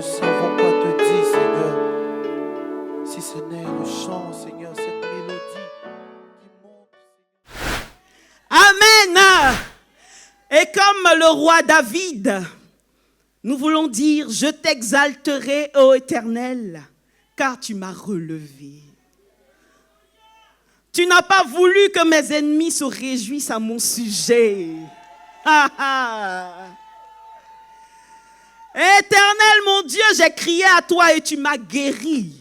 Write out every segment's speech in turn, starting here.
savons quoi te dire, Seigneur. Si ce n'est le chant, Seigneur, cette mélodie qui monte. Amen. Et comme le roi David, nous voulons dire, je t'exalterai, ô Éternel, car tu m'as relevé. Tu n'as pas voulu que mes ennemis se réjouissent à mon sujet. Éternel, mon Dieu, j'ai crié à toi et tu m'as guéri.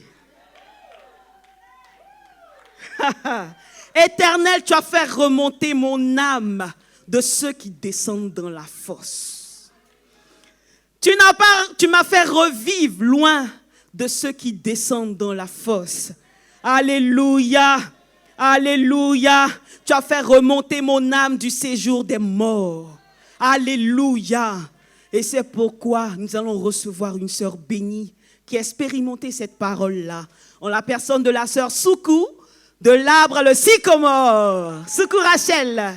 Éternel, tu as fait remonter mon âme de ceux qui descendent dans la fosse. Tu m'as fait revivre loin de ceux qui descendent dans la fosse. Alléluia, alléluia. Tu as fait remonter mon âme du séjour des morts. Alléluia. Et c'est pourquoi nous allons recevoir une sœur bénie qui a expérimenté cette parole-là. En la personne de la sœur Soukou, de l'arbre le sycomore. Soukou Rachel.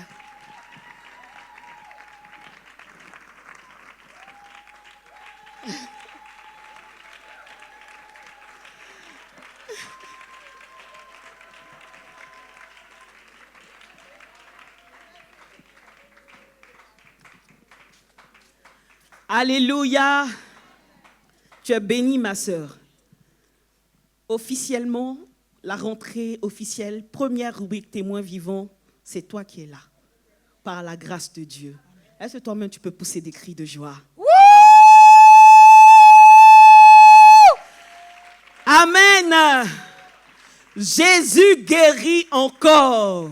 Alléluia. Tu es bénie, ma sœur. Officiellement, la rentrée officielle, première rubrique témoin vivant, c'est toi qui es là, par la grâce de Dieu. Est-ce que toi-même tu peux pousser des cris de joie? Amen. Jésus guérit encore.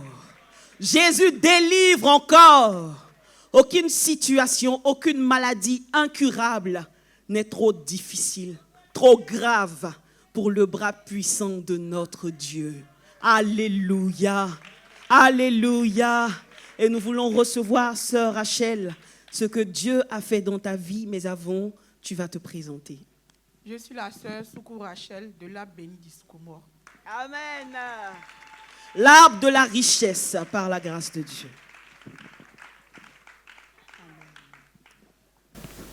Jésus délivre encore. Aucune situation, aucune maladie incurable n'est trop difficile, trop grave pour le bras puissant de notre Dieu. Alléluia, alléluia. Et nous voulons recevoir, sœur Rachel, ce que Dieu a fait dans ta vie, mais avant, tu vas te présenter. Je suis la sœur Soukou Rachel de l'arbre béni du Sycomore. Amen. L'arbre de la richesse par la grâce de Dieu.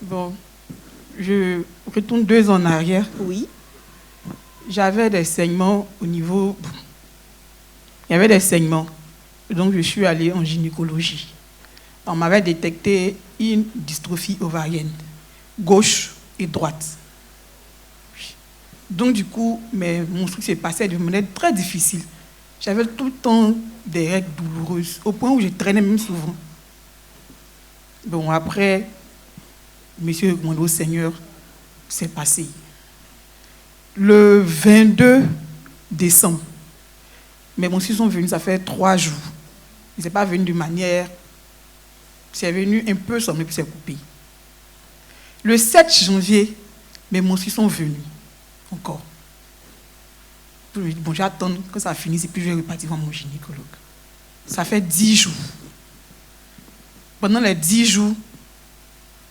Bon, je retourne 2 ans en arrière. Oui. J'avais des saignements au niveau... Il y avait des saignements. Donc, je suis allée en gynécologie. On m'avait détecté une dystrophie ovarienne, gauche et droite. Donc, du coup, mon truc s'est passé de manière très difficile. J'avais tout le temps des règles douloureuses, au point où je traînais même souvent. Bon, après, monsieur recommandé au Seigneur, c'est passé. Le 22 décembre, mes monstres sont venus, ça fait 3 jours. Ils ne sont pas venus de manière... C'est venu un peu sombre, puis c'est coupé. Le 7 janvier, mes monstres sont venus. Encore. Je lui ai dit, bon, j'attends que ça finisse et puis je vais repartir voir mon gynécologue. Ça fait 10 jours. Pendant les 10 jours,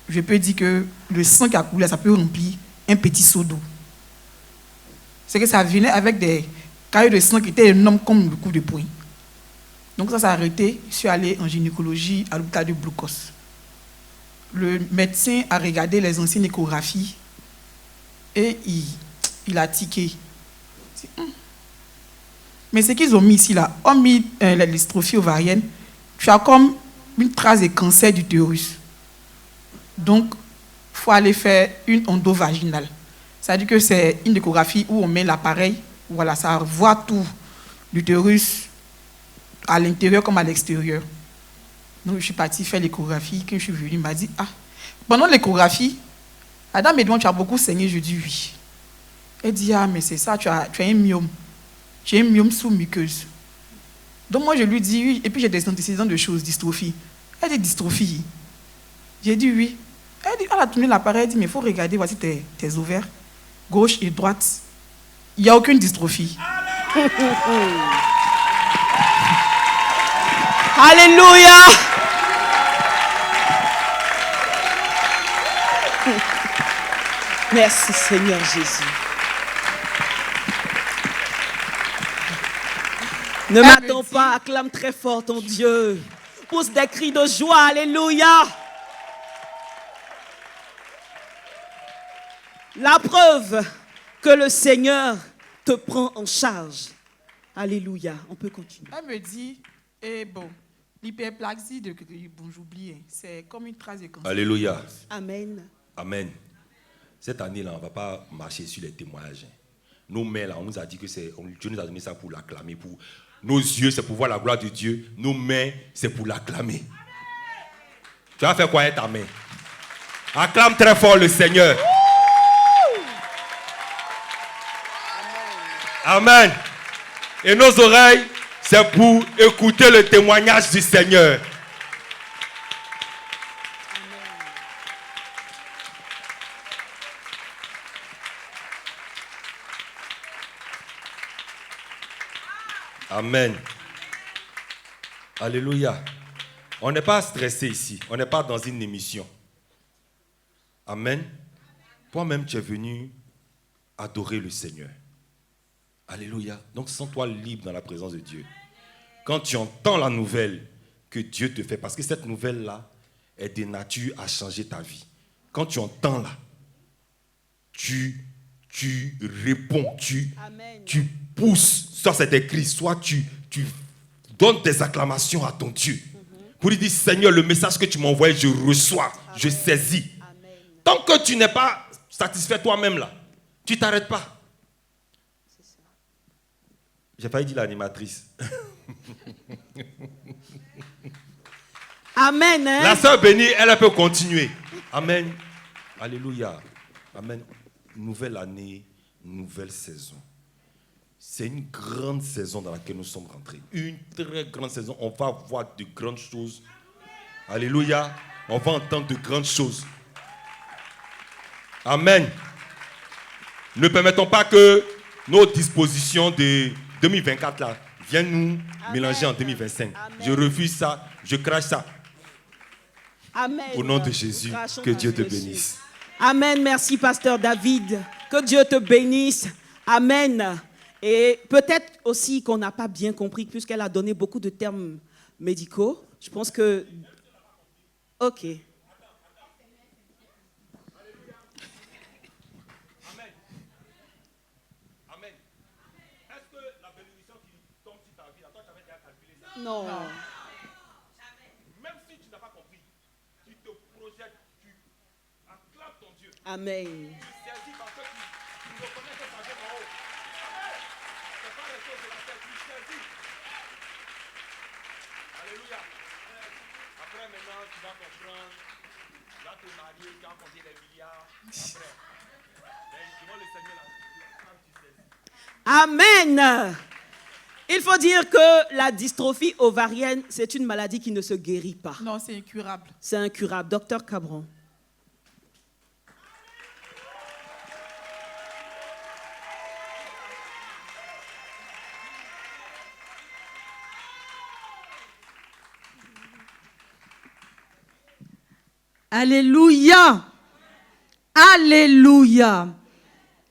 je peux dire que le sang qui a coulé, ça peut remplir un petit seau d'eau. C'est que ça venait avec des caillots de sang qui étaient énormes comme le coup de poing. Donc ça s'est arrêté. Je suis allé en gynécologie à l'hôpital de Blocos. Le médecin a regardé les anciennes échographies et il a tiqué. Mais ce qu'ils ont mis ici, là, ont mis la dystrophie ovarienne. Tu as comme une trace de cancer d'utérus. Donc, il faut aller faire une endovaginale. C'est-à-dire que c'est une échographie où on met l'appareil, voilà, ça voit tout, l'utérus à l'intérieur comme à l'extérieur. Donc, je suis partie faire l'échographie. Quand je suis venue, il m'a dit, pendant l'échographie, la dame me demande, tu as beaucoup saigné? Je dis oui. Elle dit, mais c'est ça, tu as un myome. J'ai un myome sous-muqueuse. Donc, moi, je lui dis oui. Et puis, j'ai des antécédents de choses, dystrophie. Elle dit, dystrophie. J'ai dit oui. Elle a tourné l'appareil, elle dit, mais il faut regarder, voici tes ovaires, gauche et droite. Il n'y a aucune dystrophie. Alléluia. Merci Seigneur Jésus. Ne m'attends pas, acclame très fort ton Dieu. Pousse des cris de joie, alléluia. La preuve que le Seigneur te prend en charge. Alléluia. On peut continuer. Elle me dit, bon, l'hyperplasie bon, j'oublie, c'est comme une trace de cancer. Alléluia. Amen. Amen. Cette année-là, on ne va pas marcher sur les témoignages. Nos mains, là, on nous a dit que Dieu nous a donné ça pour l'acclamer. Pour nos yeux, c'est pour voir la gloire de Dieu. Nos mains, c'est pour l'acclamer. Tu vas faire quoi avec ta main? Acclame très fort le Seigneur. Amen. Et nos oreilles, c'est pour écouter le témoignage du Seigneur. Amen. Alléluia. On n'est pas stressé ici. On n'est pas dans une émission. Amen. Toi-même, tu es venu adorer le Seigneur. Alléluia. Donc, sens-toi libre dans la présence de Dieu. Quand tu entends la nouvelle que Dieu te fait, parce que cette nouvelle-là est de nature à changer ta vie. Quand tu entends là, tu réponds, tu pousses. Soit c'est écrit, soit tu donnes des acclamations à ton Dieu. Pour lui dire, Seigneur, le message que tu m'as envoyé, je reçois, je saisis. Amen. Tant que tu n'es pas satisfait toi-même là, tu ne t'arrêtes pas. J'ai failli dire l'animatrice. Amen. Hein? La sœur bénie, elle peut continuer. Amen. Alléluia. Amen. Nouvelle année, nouvelle saison. C'est une grande saison dans laquelle nous sommes rentrés. Une très grande saison. On va voir de grandes choses. Alléluia. On va entendre de grandes choses. Amen. Ne permettons pas que nos dispositions de 2024 là viennent nous mélanger en 2025. Amen. Je refuse ça. Je crache ça. Amen. Au nom de Jésus, que Dieu te bénisse. Amen. Merci, pasteur David. Que Dieu te bénisse. Amen. Et peut-être aussi qu'on n'a pas bien compris, puisqu'elle a donné beaucoup de termes médicaux. Je pense que... OK. Amen. Amen. Est-ce que la bénédiction qui tombe sur ta vie, toi, tu avais déjà calculé ça? Non. Même si tu n'as pas compris, tu te projettes, tu acclames ton Dieu. Amen. Tu saisis parce que tu reconnais que ça vient en haut. C'est pas les choses de la tête, tu saisis. Alléluia. Après, maintenant, tu vas comprendre. Tu vas te marier, tu vas compter les milliards. Après. Mais devant le Seigneur, là, tu saisis. Amen. Il faut dire que la dystrophie ovarienne, c'est une maladie qui ne se guérit pas. Non, c'est incurable. C'est incurable. Docteur Cabron. Alléluia. Alléluia.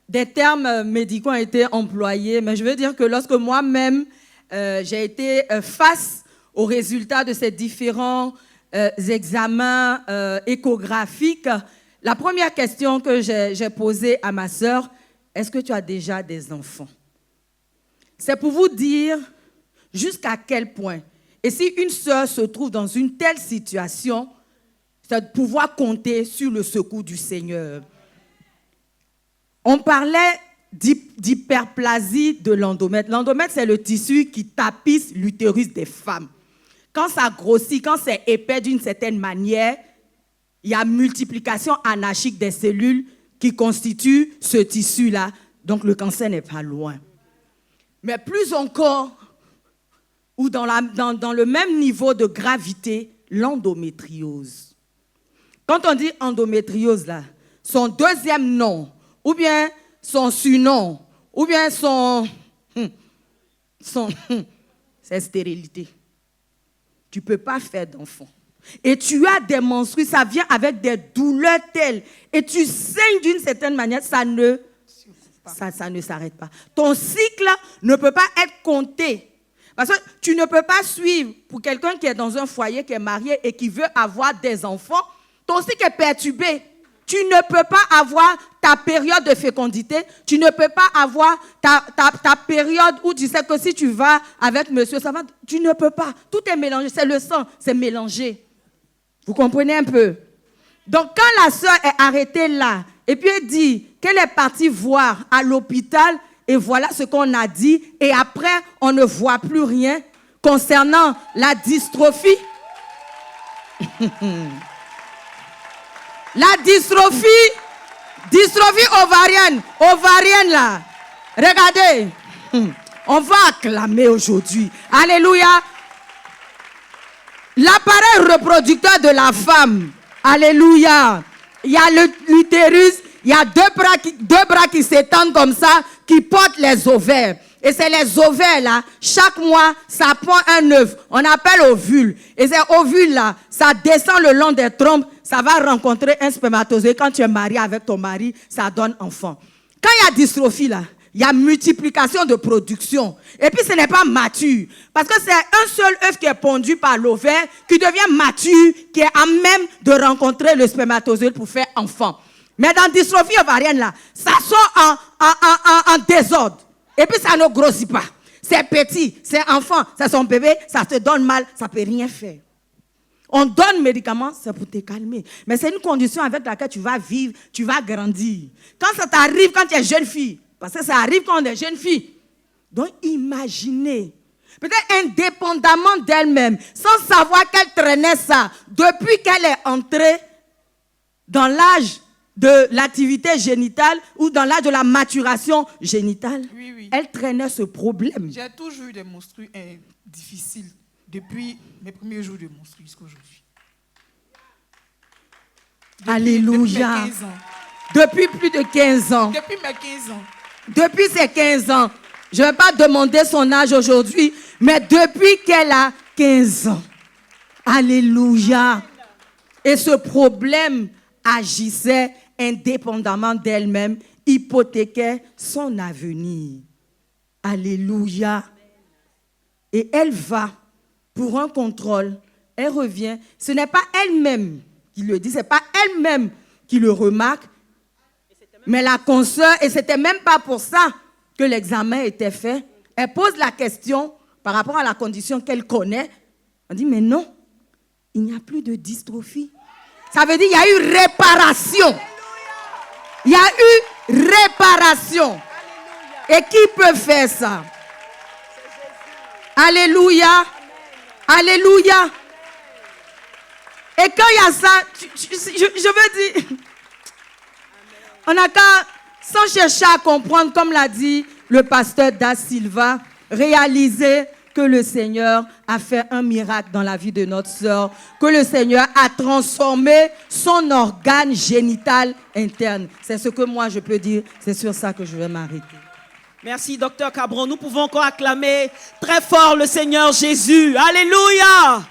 Des termes médicaux ont été employés, mais je veux dire que lorsque moi-même, j'ai été face aux résultats de ces différents examens échographiques, la première question que j'ai posée à ma sœur, est-ce que tu as déjà des enfants? C'est pour vous dire jusqu'à quel point. Et si une sœur se trouve dans une telle situation, c'est de pouvoir compter sur le secours du Seigneur. On parlait d'hyperplasie de l'endomètre. L'endomètre, c'est le tissu qui tapisse l'utérus des femmes. Quand ça grossit, quand c'est épais d'une certaine manière, il y a multiplication anarchique des cellules qui constituent ce tissu-là. Donc, le cancer n'est pas loin. Mais plus encore, ou dans le même niveau de gravité, l'endométriose. Quand on dit endométriose, là, son deuxième nom, ou bien son surnom, ou bien c'est stérilité. Tu ne peux pas faire d'enfant. Et tu as des menstrues, ça vient avec des douleurs telles, et tu saignes d'une certaine manière, ça ne s'arrête pas. Ton cycle ne peut pas être compté. Parce que tu ne peux pas suivre, pour quelqu'un qui est dans un foyer, qui est marié et qui veut avoir des enfants, ton cycle est perturbé. Tu ne peux pas avoir ta période de fécondité. Tu ne peux pas avoir ta période où tu sais que si tu vas avec monsieur, ça va. Tu ne peux pas. Tout est mélangé. C'est le sang, c'est mélangé. Vous comprenez un peu? Donc, quand la sœur est arrêtée là, et puis elle dit qu'elle est partie voir à l'hôpital, et voilà ce qu'on a dit, et après, on ne voit plus rien concernant la dystrophie. La dystrophie ovarienne là. Regardez, on va acclamer aujourd'hui. Alléluia. L'appareil reproducteur de la femme. Alléluia. Il y a l'utérus, il y a deux bras qui s'étendent comme ça, qui portent les ovaires. Et c'est les ovaires là, chaque mois, ça prend un œuf. On appelle ovule. Et ces ovules là, ça descend le long des trompes, ça va rencontrer un spermatozoïde. Quand tu es marié avec ton mari, ça donne enfant. Quand il y a dystrophie là, il y a multiplication de production. Et puis ce n'est pas mature. Parce que c'est un seul œuf qui est pondu par l'ovaire, qui devient mature, qui est à même de rencontrer le spermatozoïde pour faire enfant. Mais dans la dystrophie ovarienne là, ça sort en désordre. Et puis ça ne grossit pas. C'est petit, c'est enfant, c'est son bébé, ça te donne mal, ça ne peut rien faire. On donne médicaments, c'est pour te calmer. Mais c'est une condition avec laquelle tu vas vivre, tu vas grandir. Quand ça t'arrive quand tu es jeune fille, parce que ça arrive quand on est jeune fille. Donc imaginez, peut-être indépendamment d'elle-même, sans savoir qu'elle traînait ça, depuis qu'elle est entrée dans l'âge de l'activité génitale ou dans l'âge de la maturation génitale, Oui. elle traînait ce problème. J'ai toujours eu des menstrues difficiles depuis mes premiers jours de menstrues jusqu'à aujourd'hui. Alléluia. Depuis mes 15 ans. Depuis plus de 15 ans. Depuis mes 15 ans. Depuis ses 15 ans. Je ne vais pas demander son âge aujourd'hui, mais depuis qu'elle a 15 ans. Alléluia. Et ce problème agissait indépendamment d'elle-même, hypothéquait son avenir. Alléluia. Et elle va pour un contrôle. Elle revient. Ce n'est pas elle-même qui le dit, ce n'est pas elle-même qui le remarque, mais la consoeur, et ce n'était même pas pour ça que l'examen était fait. Elle pose la question par rapport à la condition qu'elle connaît. On dit, mais non, il n'y a plus de dystrophie. Ça veut dire qu'il y a eu réparation. Il y a eu réparation. Et qui peut faire ça? Alléluia. Alléluia. Et quand il y a ça, je veux dire, on n'a qu'à, sans chercher à comprendre, comme l'a dit le pasteur Da Silva, réaliser que le Seigneur a fait un miracle dans la vie de notre sœur, que le Seigneur a transformé son organe génital interne. C'est ce que moi je peux dire, c'est sur ça que je vais m'arrêter. Merci, docteur Cabron. Nous pouvons encore acclamer très fort le Seigneur Jésus. Alléluia!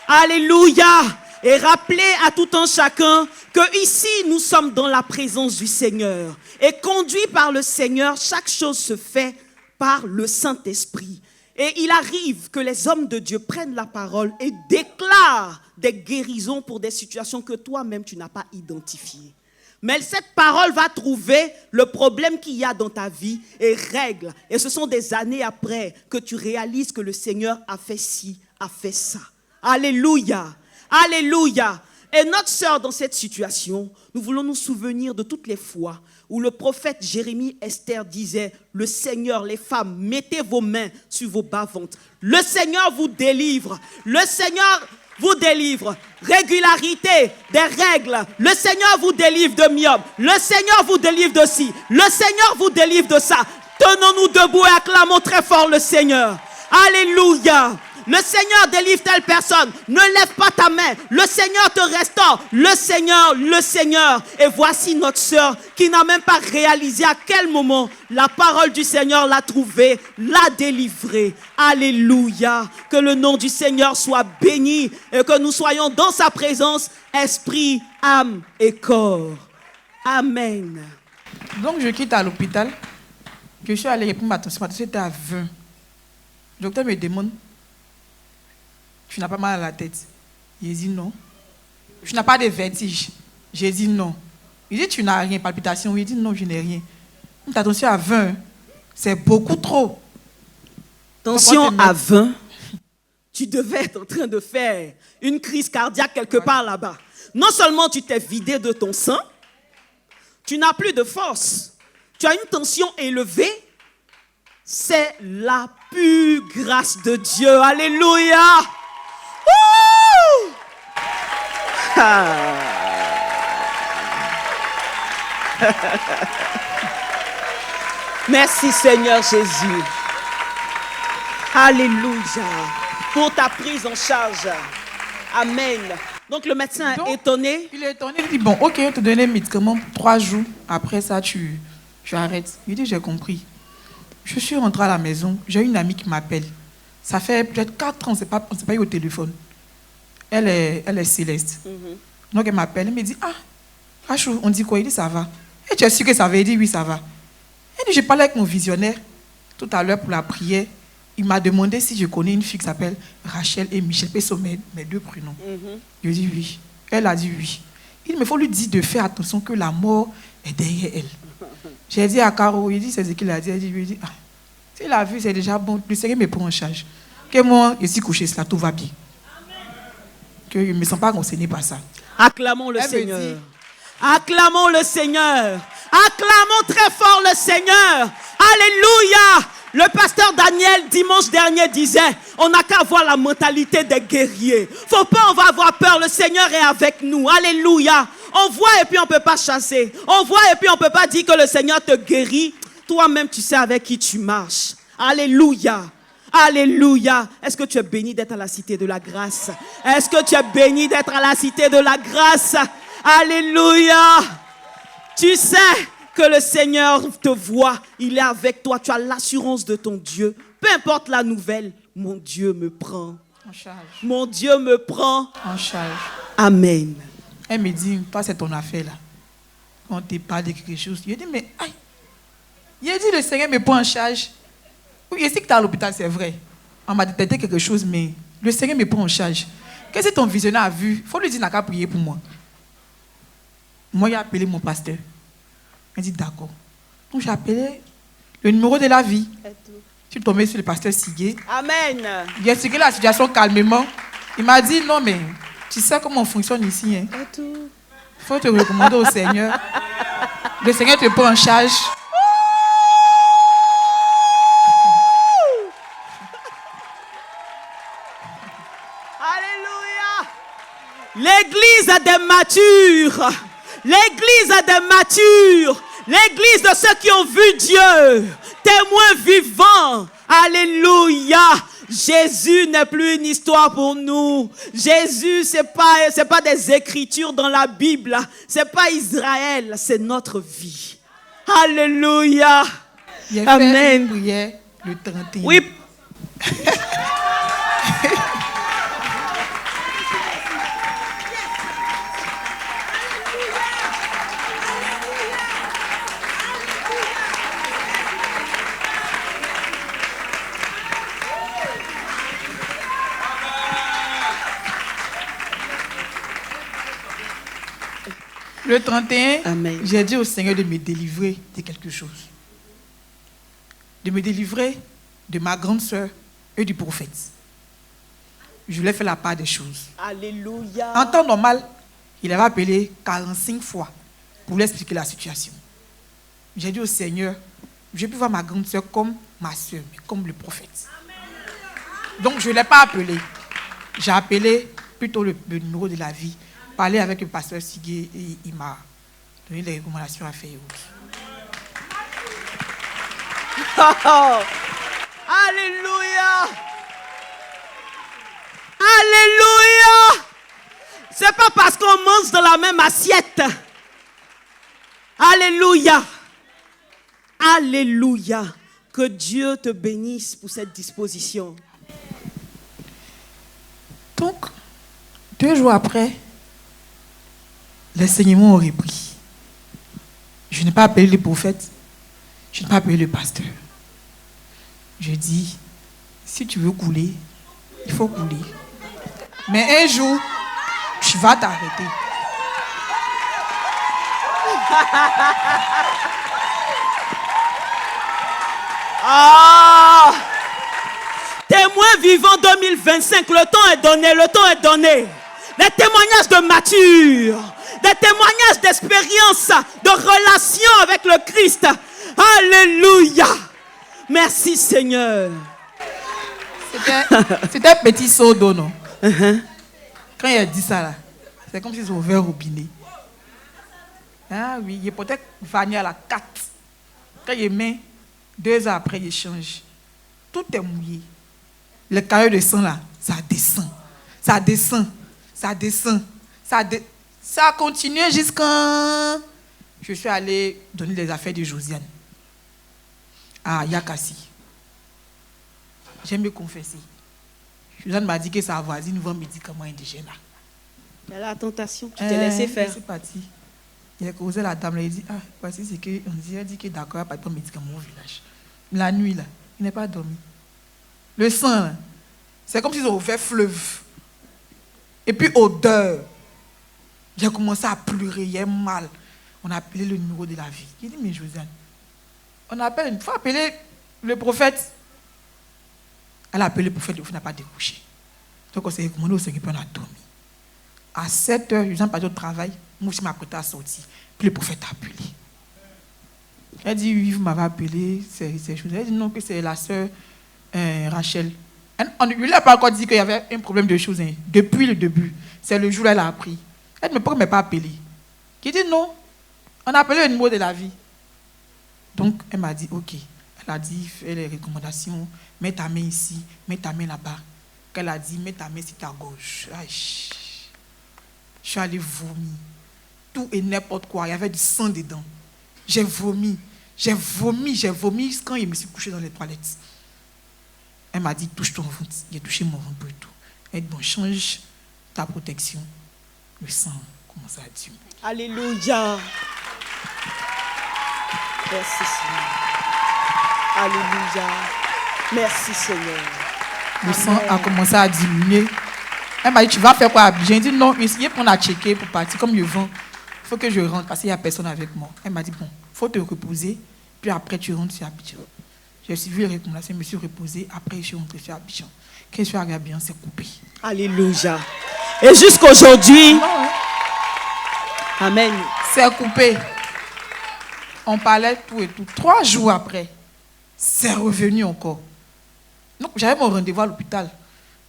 Alléluia! Et rappeler à tout un chacun que ici, nous sommes dans la présence du Seigneur. Et conduit par le Seigneur, chaque chose se fait par le Saint-Esprit. Et il arrive que les hommes de Dieu prennent la parole et déclarent des guérisons pour des situations que toi-même, tu n'as pas identifiées. Mais cette parole va trouver le problème qu'il y a dans ta vie et règle. Et ce sont des années après que tu réalises que le Seigneur a fait ci, a fait ça. Alléluia. Alléluia. Et notre sœur, dans cette situation, nous voulons nous souvenir de toutes les fois où le prophète Jérémie Esther disait, le Seigneur, les femmes, mettez vos mains sur vos bas-ventres. Le Seigneur vous délivre. Le Seigneur vous délivre. Régularité des règles. Le Seigneur vous délivre de myope. Le Seigneur vous délivre de ci. Le Seigneur vous délivre de ça. Tenons-nous debout et acclamons très fort le Seigneur. Alléluia. Le Seigneur délivre telle personne. Ne lève pas ta main. Le Seigneur te restaure. Le Seigneur, le Seigneur. Et voici notre sœur qui n'a même pas réalisé à quel moment la parole du Seigneur l'a trouvée, l'a délivrée. Alléluia. Que le nom du Seigneur soit béni et que nous soyons dans sa présence, esprit, âme et corps. Amen. Donc je quitte à l'hôpital, que je suis allée répondre à ma tension était à 20. Le docteur me demande, tu n'as pas mal à la tête? J'ai dit non. Tu n'as pas de vertige? J'ai dit non. Il dit, tu n'as rien, palpitation. Il dit, non, je n'ai rien. Ta tension à 20, c'est beaucoup trop. Tension à 20, tu devais être en train de faire une crise cardiaque quelque part là-bas. Non seulement tu t'es vidé de ton sang, tu n'as plus de force. Tu as une tension élevée. C'est la pure grâce de Dieu. Alléluia. Ouh! Ah. Merci Seigneur Jésus. Alléluia. Pour ta prise en charge. Amen. Donc le médecin est étonné. Il est étonné, il dit, bon, ok, on te donne les médicaments 3 jours. Après ça, tu arrêtes. Il dit, j'ai compris. Je suis rentrée à la maison, j'ai une amie qui m'appelle. Ça fait peut-être 4 ans, on ne s'est pas eu au téléphone. Elle est Céleste. Donc elle m'appelle, elle me dit, Achou, on dit quoi? Il dit, ça va. Et tu es sûr que ça va? Il dit, oui, ça va. Elle dit, j'ai parlé avec mon visionnaire tout à l'heure pour la prière. Il m'a demandé si je connais une fille qui s'appelle Rachel et Michel. Ce sont mes 2 prénoms. Je lui ai dit oui. Elle a dit oui. Il me faut lui dire de faire attention que la mort est derrière elle. J'ai dit à Caro, il dit c'est ce qu'il a dit. Elle dit, je lui ai dit, s'il a vu, c'est déjà bon. Le Seigneur me prend en charge. Que moi, je suis couché, cela, tout va bien. Que je ne me sens pas concerné par ça. Acclamons le Seigneur. Acclamons le Seigneur. Acclamons très fort le Seigneur. Alléluia. Le pasteur Daniel, dimanche dernier, disait, on n'a qu'à avoir la mentalité des guerriers. Faut pas, on va avoir peur. Le Seigneur est avec nous. Alléluia. On voit et puis on ne peut pas chasser. On voit et puis on ne peut pas dire que le Seigneur te guérit. Toi-même, tu sais avec qui tu marches. Alléluia. Alléluia. Est-ce que tu es béni d'être à la cité de la grâce? Est-ce que tu es béni d'être à la cité de la grâce? Alléluia. Tu sais que le Seigneur te voit, il est avec toi, tu as l'assurance de ton Dieu. Peu importe la nouvelle, mon Dieu me prend. En charge. Mon Dieu me prend. En charge. Amen. Elle me dit, toi c'est ton affaire là. Quand on te parle de quelque chose, je dis, mais aïe. Il a dit, le Seigneur me prend en charge. Oui, je sais que tu es à l'hôpital, c'est vrai. On m'a détecté quelque chose, mais le Seigneur me prend en charge. Qu'est-ce que ton visionnaire a vu? Il faut lui dire, n'a qu'à prier pour moi. Moi, j'ai appelé mon pasteur. Il dit d'accord. Donc j'ai appelé le numéro de la vie. Je suis tombé sur le pasteur Sigué. Amen. Il a expliqué la situation calmement. Il m'a dit non mais tu sais comment on fonctionne ici. Hein? Il faut te recommander au Seigneur. Le Seigneur te prend en charge. Alléluia. L'église a des matures. L'église a des matures. L'église de ceux qui ont vu Dieu. Témoins vivants. Alléluia. Jésus n'est plus une histoire pour nous. Jésus, c'est pas des écritures dans la Bible. C'est pas Israël. C'est notre vie. Alléluia. Amen. Une prière le 31. Oui. Le 31, Amen. J'ai dit au Seigneur de me délivrer de quelque chose. De me délivrer de ma grande sœur et du prophète. Je lui ai fait la part des choses. Alléluia. En temps normal, il avait appelé 45 fois pour lui expliquer la situation. J'ai dit au Seigneur, je peux voir ma grande sœur comme ma sœur, mais comme le prophète. Donc je ne l'ai pas appelé. J'ai appelé plutôt le numéro de la vie. Parler avec le pasteur Sigué et il m'a donné des recommandations à faire et autres. Alléluia. Alléluia. C'est pas parce qu'on mange dans la même assiette. Alléluia. Alléluia. Que Dieu te bénisse pour cette disposition. Donc, 2 jours après, l'enseignement ont repris. Je n'ai pas appelé le prophète, je n'ai pas appelé le pasteur. Je dis, si tu veux couler, il faut couler. Mais un jour, tu vas t'arrêter. Ah! Témoin vivant 2025, le temps est donné, le temps est donné. Des témoignages de mature, des témoignages d'expérience, de relation avec le Christ. Alléluia. Merci Seigneur. C'était un petit seau d'eau, non? Quand il a dit ça, là, c'est comme s'ils ont ouvert le robinet. Ah oui, il est peut-être venu à la 4. Quand il met, 2 heures après, il change. Tout est mouillé. Le caillou de sang, là, ça descend. Ça descend. Ça descend. Ça a continué jusqu'à... Je suis allé donner les affaires de Josiane à Yakassi. J'aime me confesser. Josiane m'a dit que sa voisine vend médicaments indigènes. Mais la tentation, tu t'es laissé faire. C'est parti. Il a causé la dame, il a dit, ah, voici ce qu'on dit. Il a dit que d'accord, il n'y a pas de médicaments au village. La nuit, là, il n'est pas dormi. Le sang, là, c'est comme s'ils ont ouvert fleuve. Et puis, odeur. J'ai commencé à pleurer, il a mal. On a appelé le numéro de la vie. Il dit, mais Josiane, il faut appeler le prophète. Elle a appelé le prophète, le prophète n'a pas décroché. Donc, on s'est recommandé au Seigneur, puis on a dormi. À 7 heures, Josiane partait au travail. Moi aussi, je m'apprêtais à sortir. Puis le prophète a appelé. Elle dit, oui, vous m'avez appelé, c'est chose. Elle dit, non, que c'est la sœur Rachel. On ne lui a pas encore dit qu'il y avait un problème de choses. Hein. Depuis le début. C'est le jour où elle a appris. Elle dit, mais pourquoi elle ne m'a pas appelé? Il dit, non, on a appelé le numéro de la vie. Donc, elle m'a dit, ok. Elle a dit, fais les recommandations, mets ta main ici, mets ta main là-bas. Elle a dit, mets ta main sur ta gauche. Aïe. Je suis allée vomir. Tout et n'importe quoi. Il y avait du sang dedans. J'ai vomi quand je me suis couché dans les toilettes. Elle m'a dit, touche ton ventre. J'ai touché mon ventre et tout. Elle dit, bon, change ta protection. Le sang commence à diminuer. Alléluia. Merci Seigneur. Alléluia. Merci Seigneur. Le sang a commencé à diminuer. Elle m'a dit, tu vas faire quoi? J'ai dit, non, essayez pour la checker, pour partir. Comme je vends, il faut que je rentre parce qu'il n'y a personne avec moi. Elle m'a dit, bon, il faut te reposer, puis après tu rentres sur Abidjan. J'ai suivi les recommandations, je me suis reposée, après je suis rentrée sur Abidjan. Quand je suis arrivée à Abidjan, c'est coupé. Alléluia. Et jusqu'aujourd'hui, amen. C'est coupé. On parlait tout et tout. 3 jours après, c'est revenu encore. Donc j'avais mon rendez-vous à l'hôpital.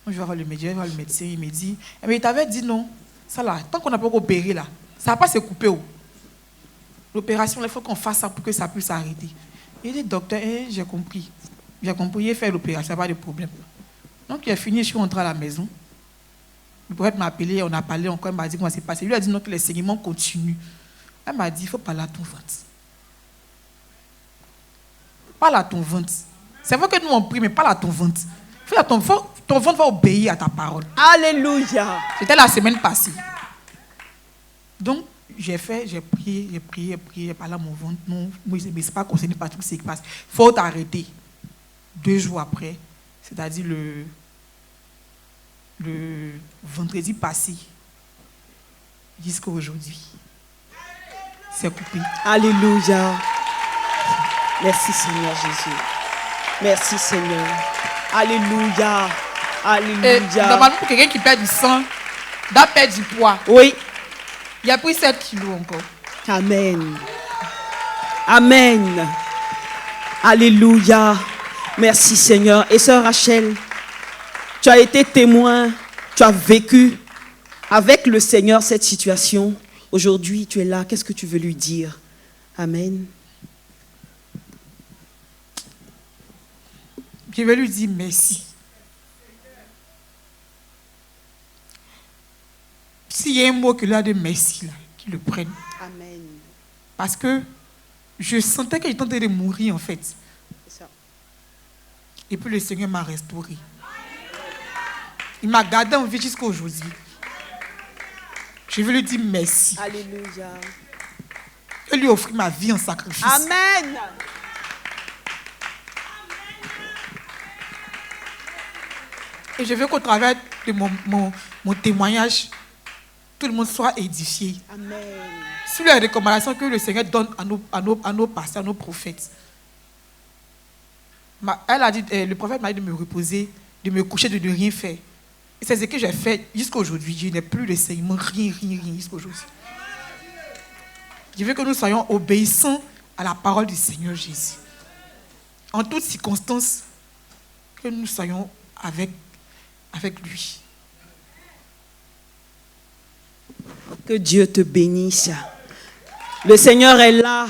Je vais voir le médecin, il me dit, mais il t'avait dit non, ça là, tant qu'on n'a pas opéré là, ça va pas se couper. L'opération, il faut qu'on fasse ça pour que ça puisse s'arrêter. Il dit, docteur, j'ai compris, il a fait l'opération, il n'y a pas de problème. Donc il a fini, je suis rentré à la maison. Le prophète m'a appelé, on a parlé encore, il m'a dit comment c'est passé. Il lui a dit non, que les saignements continuent. Elle m'a dit, il faut parler à ton ventre. Parle à ton ventre. C'est vrai que nous on prie, mais parle à ton ventre. Ton ventre va obéir à ta parole. Alléluia. C'était la semaine passée. Donc, j'ai prié, j'ai parlé à mon ventre. Non, mais ce n'est pas concerné par tout ce qui passe. Il faut t'arrêter. 2 jours après, c'est-à-dire le vendredi passé, jusqu'à aujourd'hui, c'est coupé. Alléluia. Merci Seigneur Jésus. Merci Seigneur. Alléluia. Alléluia. Normalement, pour quelqu'un qui perd du sang, doit perdre du poids. Oui. Il a pris 7 kilos encore. Amen. Amen. Alléluia. Merci Seigneur. Et sœur Rachel, tu as été témoin, tu as vécu avec le Seigneur cette situation. Aujourd'hui, tu es là. Qu'est-ce que tu veux lui dire? Amen. Je vais lui dire merci. S'il y a un mot que lui a de merci, là, qu'il le prenne. Amen. Parce que je sentais qu'il était en train de mourir, en fait. C'est ça. Et puis le Seigneur m'a restauré. Il m'a gardé en vie jusqu'à aujourd'hui. Je veux lui dire merci. Alléluia. Je lui offrir ma vie en sacrifice. Amen. Et je veux qu'au travers de mon témoignage, tout le monde soit édifié. Amen. Sur les recommandations que le Seigneur donne à nos pasteurs, à nos prophètes. Elle a dit, le prophète m'a dit de me reposer, de me coucher, de ne rien faire. Et c'est ce que j'ai fait jusqu'à aujourd'hui. Je n'ai plus de saignement, rien jusqu'à aujourd'hui. Je veux que nous soyons obéissants à la parole du Seigneur Jésus. En toutes circonstances, que nous soyons avec lui. Que Dieu te bénisse. Le Seigneur est là.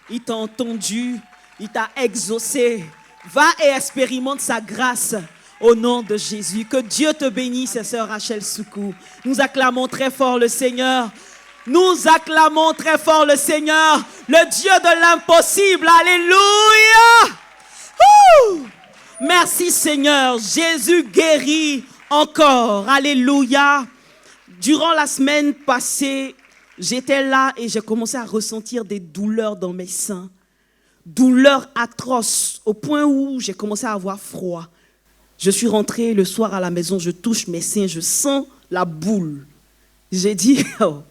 Il t'a entendu. Il t'a exaucé. Va et expérimente sa grâce au nom de Jésus. Que Dieu te bénisse, sœur Rachel Soukou. Nous acclamons très fort le Seigneur. Nous acclamons très fort le Seigneur, le Dieu de l'impossible. Alléluia. Ouh! Merci Seigneur. Jésus guérit encore. Alléluia. Durant la semaine passée, j'étais là et j'ai commencé à ressentir des douleurs dans mes seins. Douleurs atroces, au point où j'ai commencé à avoir froid. Je suis rentrée le soir à la maison, je touche mes seins, je sens la boule. J'ai dit, oh,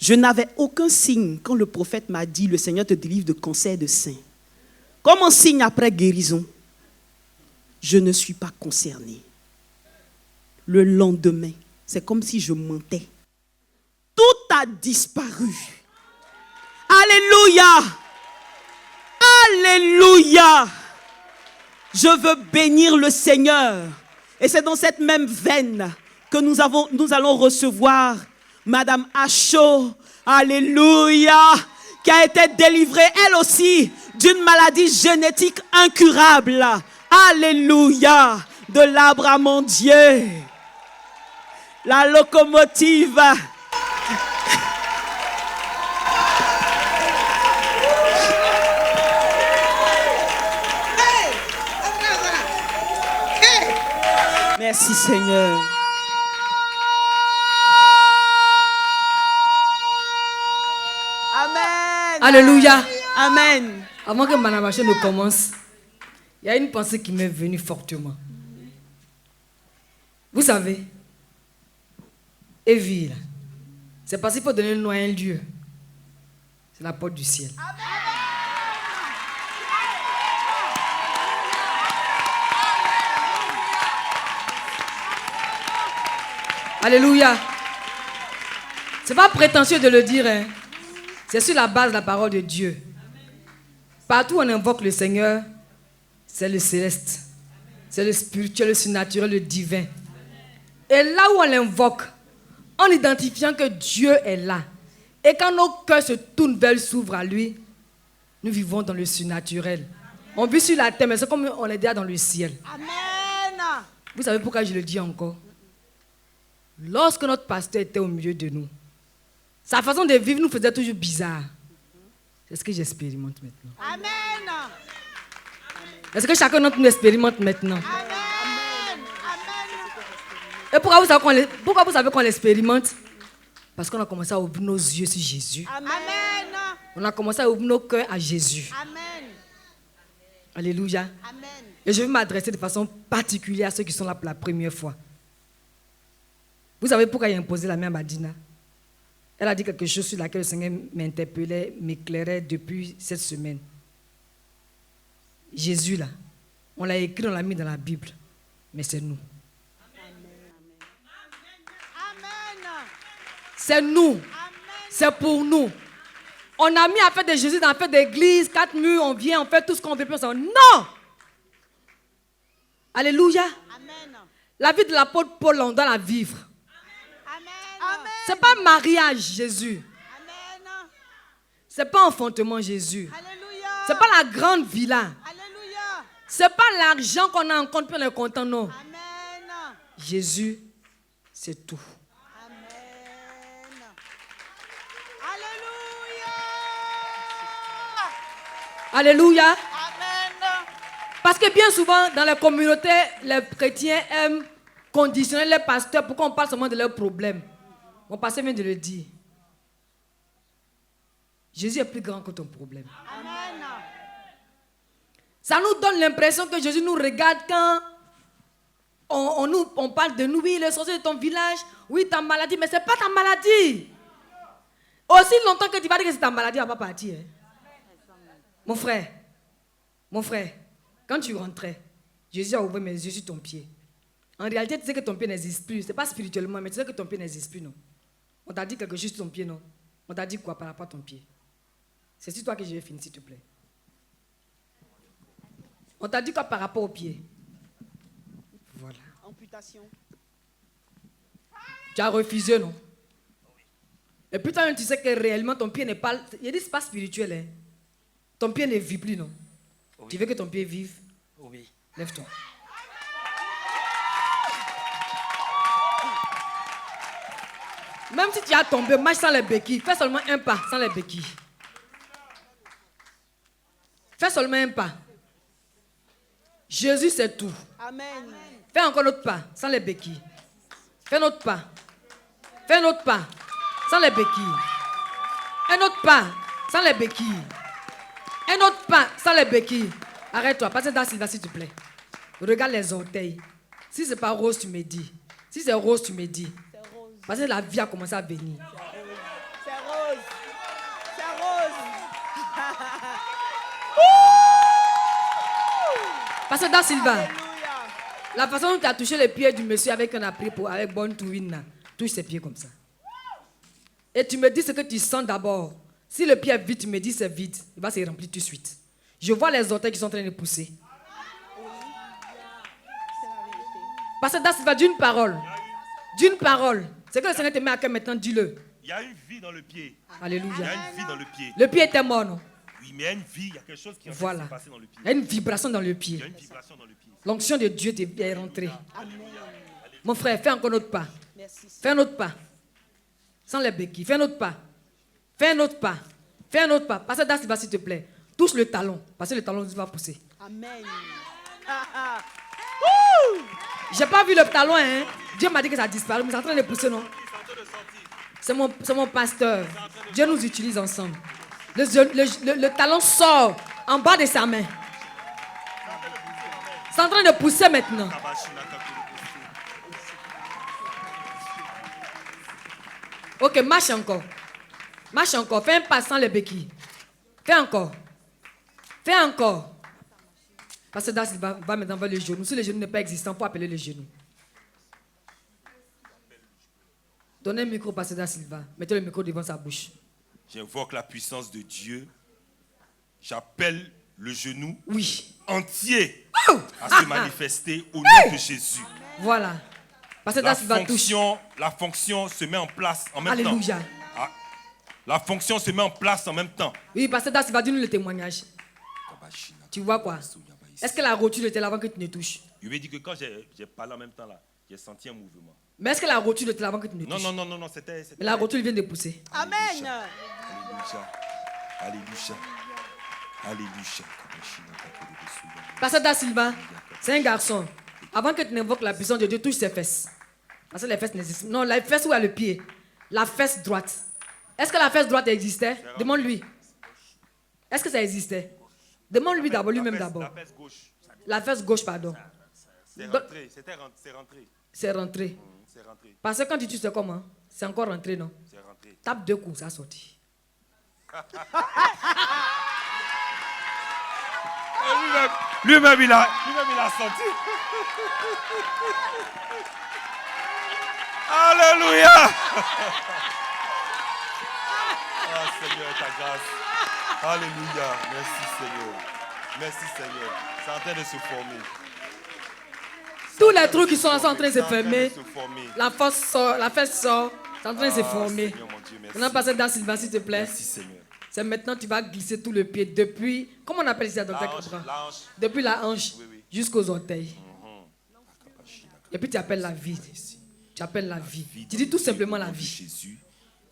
je n'avais aucun signe quand le prophète m'a dit, le Seigneur te délivre de cancer de sein. Comme un signe après guérison, je ne suis pas concernée. Le lendemain, c'est comme si je mentais. Tout a disparu. Alléluia. Alléluia. Je veux bénir le Seigneur. Et c'est dans cette même veine que nous allons recevoir Madame Acho. Alléluia. Qui a été délivrée, elle aussi, d'une maladie génétique incurable. Alléluia. De l'arbre amandier. La locomotive. Merci Seigneur. Amen. Alléluia. Amen. Avant que Manabaché ne commence, il y a une pensée qui m'est venue fortement. Vous savez, Evie, c'est parce qu'il faut donner le nom à un lieu. C'est la porte du ciel. Amen. Alléluia. C'est pas prétentieux de le dire, hein. C'est sur la base de la parole de Dieu. Partout où on invoque le Seigneur, c'est le céleste, c'est le spirituel, le surnaturel, le divin. Et là où on l'invoque, en identifiant que Dieu est là, et quand nos cœurs se tournent vers lui, s'ouvrent à lui, nous vivons dans le surnaturel. On vit sur la terre, mais c'est comme on est déjà dans le ciel. Amen. Vous savez pourquoi je le dis encore? Lorsque notre pasteur était au milieu de nous, sa façon de vivre nous faisait toujours bizarre. C'est ce que j'expérimente maintenant. Amen. Est-ce que chacun d'entre nous expérimente maintenant? Amen. Et pourquoi vous savez qu'on l'expérimente? Parce qu'on a commencé à ouvrir nos yeux sur Jésus. Amen. On a commencé à ouvrir nos cœurs à Jésus. Amen. Alléluia. Amen. Et je vais m'adresser de façon particulière à ceux qui sont là pour la première fois. Vous savez pourquoi il a imposé la main à Madina? Elle a dit quelque chose sur laquelle le Seigneur m'interpellait, m'éclairait depuis cette semaine. Jésus, là, on l'a écrit, on l'a mis dans la Bible, mais c'est nous. Amen. C'est nous. C'est pour nous. On a mis à faire de Jésus dans la fête d'église, 4 murs, on vient, on fait tout ce qu'on veut. Non! Alléluia. Amen. La vie de l'apôtre Paul, on doit la vivre. Amen. Ce n'est pas mariage, Jésus. Amen. Ce n'est pas enfantement, Jésus. Alléluia. Ce n'est pas la grande villa. Alléluia. Ce n'est pas l'argent qu'on a en compte puis on est content, non. Amen. Jésus, c'est tout. Amen. Alléluia. Alléluia. Amen. Parce que bien souvent, dans les communautés, les chrétiens aiment conditionner les pasteurs pour qu'on parle seulement de leurs problèmes. Mon pasteur vient de le dire. Jésus est plus grand que ton problème. Amen. Ça nous donne l'impression que Jésus nous regarde quand On parle de nous, oui, le sorcier de ton village, oui, ta maladie, mais ce n'est pas ta maladie. Aussi longtemps que tu vas dire que c'est ta maladie, elle ne va pas partir. Hein. Mon frère, quand tu rentrais, Jésus a ouvert mes yeux sur ton pied. En réalité, tu sais que ton pied n'existe plus. Ce n'est pas spirituellement, mais tu sais que ton pied n'existe plus, non? On t'a dit quelque chose sur ton pied, non? On t'a dit quoi par rapport à ton pied? C'est sur toi que je vais finir, s'il te plaît. On t'a dit quoi par rapport au pied? Voilà. Amputation. Tu as refusé, non? Et puis toi, tu sais que réellement ton pied n'est pas... Il dit c'est pas spirituel, hein? Ton pied ne vit plus, non? Oui. Tu veux que ton pied vive? Oui. Lève-toi. Même si tu as tombé, marche sans les béquilles. Fais seulement un pas sans les béquilles. Fais seulement un pas. Jésus, c'est tout. Amen. Fais encore notre pas sans les béquilles. Fais notre pas. Fais notre pas sans les béquilles. Un autre pas sans les béquilles. Un autre pas sans les béquilles. Arrête-toi, passe dans Sylvain, s'il te plaît. Regarde les orteils. Si c'est pas rose, tu me dis. Si c'est rose, tu me dis. Parce que la vie a commencé à venir. C'est rose. C'est rose. Parce que dans Sylvain, Alléluia. la façon dont tu as touché les pieds du monsieur avec un appui pour avec bonne touine, touche ses pieds comme ça. Et tu me dis ce que tu sens d'abord. Si le pied est vide, tu me dis c'est vide. Il va se remplir tout de suite. Je vois les orteils qui sont en train de pousser. Parce que dans Sylvain, d'une parole, c'est que le Seigneur te met à cœur maintenant, dis-le. Il y a une vie dans le pied. Il y Alléluia. a une vie dans le pied. Le pied était mort, non? Oui, mais il y a une vie, il y a quelque chose qui est en train de Voilà. se passer dans le pied. Il y a une vibration dans le Il y pied. a une vibration dans le pied. L'onction de Dieu est rentrée. Mon frère, fais encore notre pas. Fais un autre pas. Sans les béquilles. Fais un autre pas. Fais un autre pas. Fais un autre pas. Passe dans Sylvain, s'il te plaît. Touche le talon. Parce que le talon va pousser. Amen. J'ai pas vu le talon, hein. Dieu m'a dit que ça a disparu, mais c'est en train de pousser, non? C'est mon pasteur. Dieu nous utilise ensemble. Le talon sort en bas de sa main. C'est en train de pousser maintenant. Ok, marche encore. Marche encore. Fais un pas sans les béquilles. Fais encore. Fais encore. Parce queDas va maintenant vers le genou. Si le genou n'est pas existant, il faut appeler le genou. Donnez un micro, Pasteur Da Silva. Mettez le micro devant sa bouche. J'invoque la puissance de Dieu. J'appelle le genou Oui. entier Oh! à se manifester au nom de Jésus. Voilà. Pasteur Da Silva touche. La fonction se met en place en même Alléluia. temps. Ah, la fonction se met en place en même temps. Oui, Pasteur Da Silva, dis-nous le témoignage. Tu vois quoi? Est-ce que la rotule était là avant que tu ne touches? Je vais dire que quand j'ai parlé en même temps là, j'ai senti un mouvement. Mais est-ce que la rotule était là avant que tu ne Non, touches? non, c'était... Mais la rotule vient de pousser. Amen. Alléluia. Alléluia. Alléluia. Pasteur Da Silva, c'est un garçon. Avant que tu n'invoques la puissance de Dieu, touche ses fesses. Parce que les fesses n'existent pas. Non, la fesse où est le pied? La fesse droite. Est-ce que la fesse droite existait? Demande-lui. Est-ce que ça existait? Demande-lui d'abord, lui-même d'abord. La fesse gauche. La fesse gauche, pardon. C'est rentré. C'est rentré. C'est rentré. C'est rentré. Parce que quand tu touches, c'est comment? C'est encore rentré, non? C'est rentré. Tape 2 coups, ça a sorti. Lui-même, il a senti. Alléluia. Ah, Seigneur, ta grâce. Alléluia. Merci, Seigneur. Merci, Seigneur. C'est en train de se former. Tous les trucs qui sont là sont en train de se C'est en train fermer. de se former. La fesse sort. C'est en train de se former. Seigneur, mon Dieu, merci. Maintenant, Pasteur Da Silva, s'il te plaît. Merci, Seigneur. C'est maintenant tu vas glisser tout le pied depuis. Comment on appelle ça, docteur La hanche, Cabra? la hanche. Depuis la hanche Oui, oui. jusqu'aux orteils. Et puis tu appelles la vie. Tu appelles la vie. Tu dis tout simplement la vie. Jésus.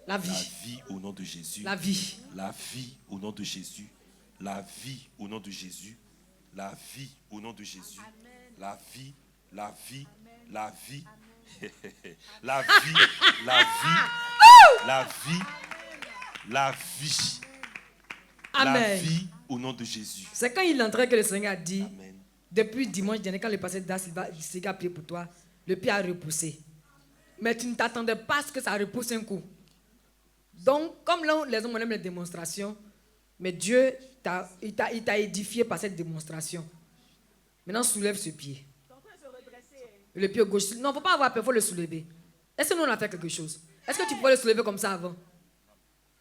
La La vie. vie au nom de Jésus. La vie. La vie au nom de Jésus. La vie au nom de Jésus. La vie au nom de Jésus. La vie, la vie, la vie. La vie, la vie, la vie, la vie. La Amen. vie au nom de Jésus. C'est quand il entrait que le Seigneur a dit, Amen. Depuis dimanche dernier, quand le pasteur Da Silva a prié pour toi, le pied a repoussé. Mais tu ne t'attendais pas à ce que ça repousse un coup. Donc, comme là, les hommes aiment les démonstrations, mais Dieu t'a édifié par cette démonstration. Maintenant, soulève ce pied. Le pied gauche. Non, il ne faut pas avoir peur, il faut le soulever. Est-ce que nous, on a fait quelque chose? Est-ce que tu pouvais le soulever comme ça avant?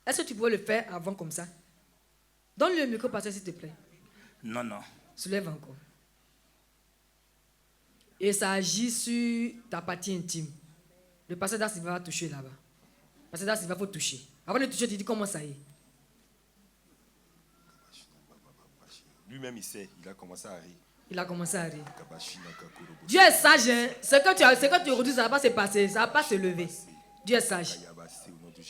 Est-ce que tu pouvais le faire avant comme ça? Donne-lui le micro, pasteur, s'il te plaît. Non, non. Soulève encore. Et ça agit sur ta partie intime. Le pasteur Da Silva va toucher là-bas. Le pasteur Da Silva, il faut toucher. Avant de toucher, tu dis comment ça y est. Lui-même, il sait. Il a commencé à rire. Il a commencé à rire. Dieu est sage. Hein? Ce que tu redis, ça ne va pas se passer. Ça ne va pas se lever. Dieu est sage.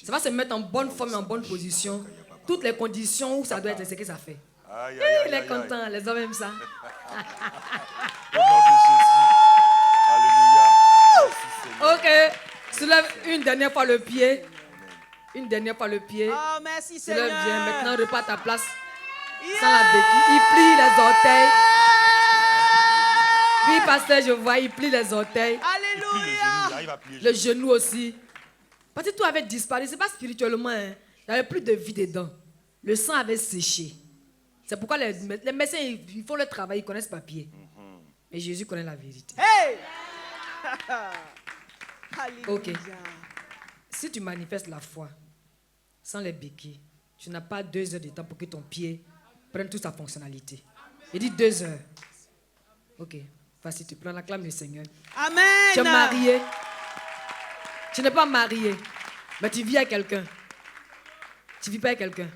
Ça va se mettre en bonne forme et en bonne position. Toutes les conditions où ça doit être, c'est ce que ça fait. Il est content. Les hommes aiment ça. Au nom de Jésus. Alléluia. Ok. Soulève une dernière fois le pied. Une dernière fois le pied. Oh, merci Soulève Seigneur. bien. Maintenant, repars à ta place. Sans la béquille. Il plie les orteils. Puis, pasteur, je vois, il plie les orteils. Alléluia. Le genou aussi. Parce que tout avait disparu. Ce n'est pas spirituellement. Hein. Il n'y avait plus de vie dedans. Le sang avait séché. C'est pourquoi les médecins, ils font le travail, ils connaissent papier. Et Jésus connaît la vérité. Hey! Alléluia. Ok. Si tu manifestes la foi sans les béquilles, tu n'as pas 2 heures de temps pour que ton pied prenne toute sa fonctionnalité. Il dit 2 heures. Ok. Vas-y, tu prends la clame du Seigneur. Amen. Tu es marié. Tu n'es pas marié, mais tu vis avec quelqu'un. Tu ne vis pas avec quelqu'un.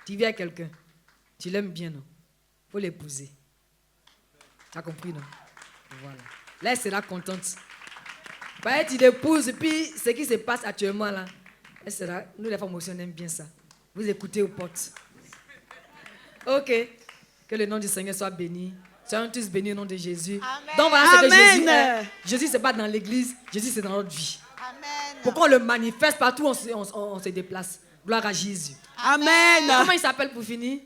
Tu vis avec quelqu'un. Tu l'aimes bien, non? Il faut l'épouser. Tu as compris, non? Voilà. Là, elle sera contente. Bah, tu l'épouses, et puis ce qui se passe actuellement là, elle sera. Nous, les femmes aussi, on aime bien ça. Vous écoutez aux portes. Ok. Que le nom du Seigneur soit béni. Soyons tous bénis au nom de Jésus. Amen. Donc voilà ce que Amen. Jésus est. Jésus, ce n'est pas dans l'église. Jésus, c'est dans notre vie. Amen. Pourquoi on le manifeste partout, on se déplace. Gloire à Jésus. Amen. Comment il s'appelle pour finir?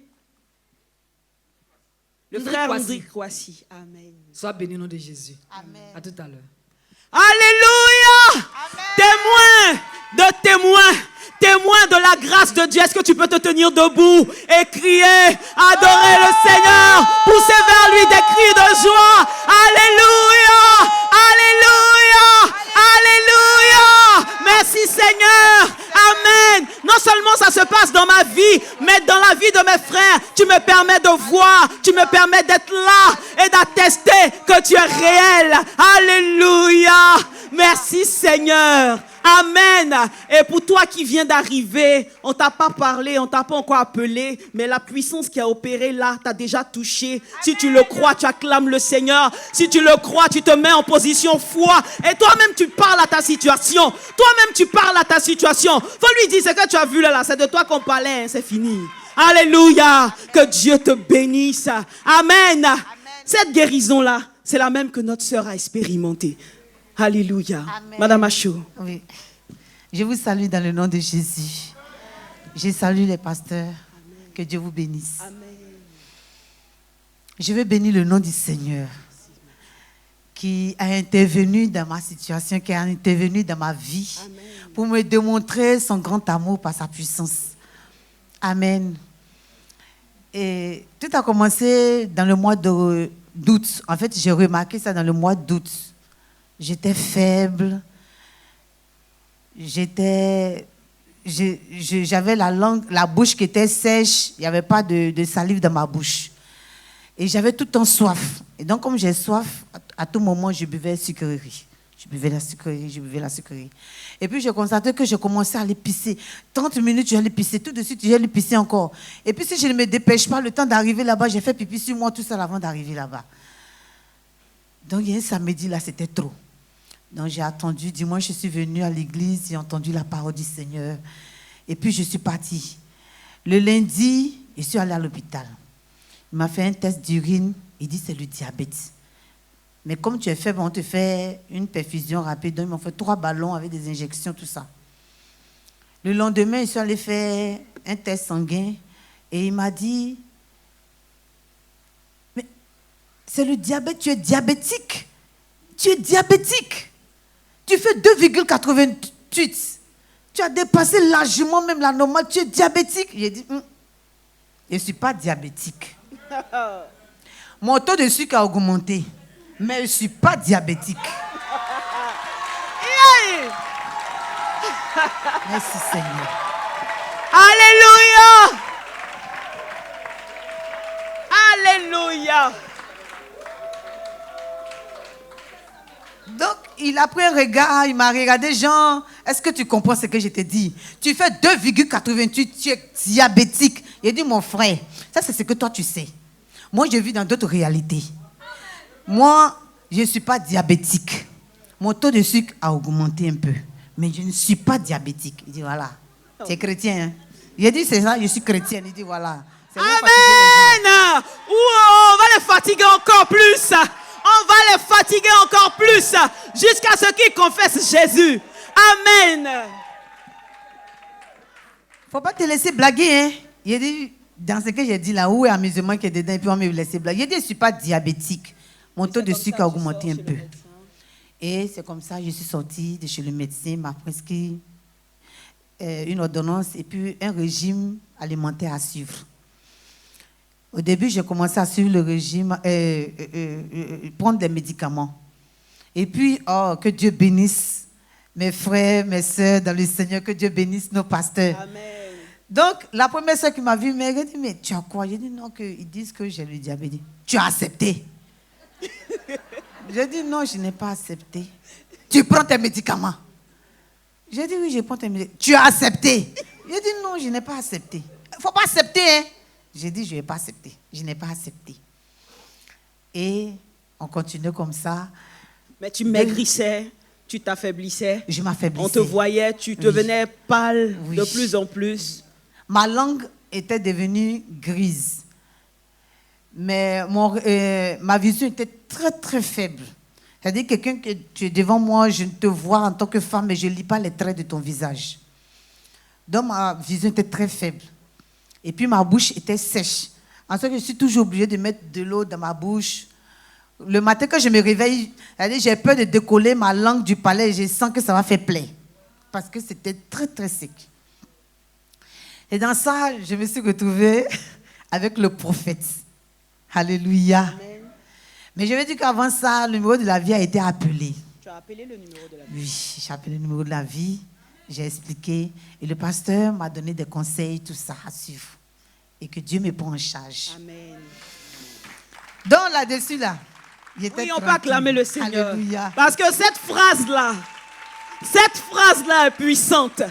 Le frère Rodrigue Kwasi. Amen. Sois béni au nom de Jésus. Amen. À tout à l'heure. Alléluia. Témoin de témoin. Témoin de la grâce de Dieu. Est-ce que tu peux te tenir debout et crier, adorer le Seigneur, pousser vers lui des cris de joie. Alléluia. Alléluia. Alléluia. Merci Seigneur. Amen. Non seulement ça se passe dans ma vie, mais dans la vie de mes frères. Tu me permets de voir, tu me permets d'être là et d'attester que tu es réel. Alléluia. Merci Seigneur. Amen. Et pour toi qui viens d'arriver, on t'a pas parlé, on t'a pas encore appelé, mais la puissance qui a opéré là t'a déjà touché. Si tu le crois, tu acclames le Seigneur. Si tu le crois, tu te mets en position foi. Et toi-même, tu parles à ta situation. Toi-même, tu parles à ta situation. Faut lui dire, ce que tu as vu là, c'est de toi qu'on parlait, hein, c'est fini. Alléluia. Que Dieu te bénisse. Amen. Cette guérison-là, c'est la même que notre sœur a expérimentée. Alléluia. Amen. Madame Achou. Oui. Je vous salue dans le nom de Jésus. Je salue les pasteurs. Amen. Que Dieu vous bénisse. Amen. Je veux bénir le nom du Seigneur qui a intervenu dans ma situation, qui a intervenu dans ma vie. Amen. Pour me démontrer son grand amour par sa puissance. Amen. Et tout a commencé dans le mois d'août. En fait, j'ai remarqué ça dans le mois d'août. J'étais faible, j'avais la bouche qui était sèche, il n'y avait pas de salive dans ma bouche. Et j'avais tout le temps soif. Et donc, comme j'ai soif, à tout moment, je buvais sucrerie. Je buvais la sucrerie. Et puis, j'ai constaté que je commençais à aller pisser. 30 minutes, je vais aller pisser. Tout de suite, je vais aller pisser encore. Et puis, si je ne me dépêche pas, le temps d'arriver là-bas, j'ai fait pipi sur moi tout seul avant d'arriver là-bas. Donc, il y a un samedi, là, c'était trop. Donc, j'ai attendu. Dimanche, je suis venue à l'église, j'ai entendu la parole du Seigneur. Et puis, je suis partie. Le lundi, je suis allée à l'hôpital. Il m'a fait un test d'urine. Il dit, c'est le diabète. Mais comme tu es faible, on te fait une perfusion rapide. Donc, ils m'ont fait 3 ballons avec des injections, tout ça. Le lendemain, je suis allée faire un test sanguin. Et il m'a dit, mais c'est le diabète, tu es diabétique. Tu es diabétique. Tu fais 2,88. Tu as dépassé largement même la normale. Tu es diabétique. J'ai dit, je ne suis pas diabétique. Mon taux de sucre a augmenté. Mais je ne suis pas diabétique. Merci Seigneur. Alléluia. Alléluia. Donc, il a pris un regard, il m'a regardé, Jean, est-ce que tu comprends ce que je t'ai dit? Tu fais 2,88, tu es diabétique. Il a dit, mon frère, ça c'est ce que toi tu sais. Moi, je vis dans d'autres réalités. Moi, je ne suis pas diabétique. Mon taux de sucre a augmenté un peu, mais je ne suis pas diabétique. Il dit, voilà, tu es chrétien. Hein? Il a dit, c'est ça, je suis chrétienne. Il dit, voilà. Amen. On va les fatiguer encore plus. On va les fatiguer encore plus jusqu'à ce qu'ils confessent Jésus. Amen. Faut pas te laisser blaguer. Hein? Il a dit, dans ce que j'ai dit là, où est l'amusement qui est dedans, et puis on me laisse blaguer. Il a dit, je ne suis pas diabétique. Mon taux de sucre a augmenté un peu. Et c'est comme ça, je suis sortie de chez le médecin, il m'a prescrit une ordonnance et puis un régime alimentaire à suivre. Au début, j'ai commencé à suivre le régime, prendre des médicaments. Et puis, que Dieu bénisse mes frères, mes soeurs dans le Seigneur, que Dieu bénisse nos pasteurs. Amen. Donc, la première soeur qui m'a vu, elle m'a dit, mais tu as quoi? J'ai dit, non, ils disent que j'ai le diabète. Tu as accepté? J'ai dit, non, je n'ai pas accepté. Tu prends tes médicaments? J'ai dit, oui, je prends tes médicaments. Tu as accepté? J'ai dit, non, je n'ai pas accepté. Il ne faut pas accepter, hein? J'ai dit, je ne vais pas accepter. Je n'ai pas accepté. Et on continuait comme ça. Mais tu maigrissais, tu t'affaiblissais. Je m'affaiblissais. On te voyait, tu devenais pâle de plus en plus. Ma langue était devenue grise. Mais ma vision était très, très faible. C'est-à-dire, quelqu'un que tu es devant moi, je te vois en tant que femme, mais je ne lis pas les traits de ton visage. Donc, ma vision était très faible. Et puis, ma bouche était sèche. En fait, je suis toujours obligée de mettre de l'eau dans ma bouche. Le matin, quand je me réveille, j'ai peur de décoller ma langue du palais et je sens que ça va faire plaie. Parce que c'était très, très sec. Et dans ça, je me suis retrouvée avec le prophète. Alléluia. Amen. Mais je veux dire qu'avant ça, le numéro de la vie a été appelé. Tu as appelé le numéro de la vie? Oui, j'ai appelé le numéro de la vie. J'ai expliqué. Et le pasteur m'a donné des conseils, tout ça à suivre. Et que Dieu me prend en charge. Amen. Donc là-dessus, là, il était oui, on tranquille. peut acclamer le Seigneur. Alléluia. Parce que cette phrase-là est puissante.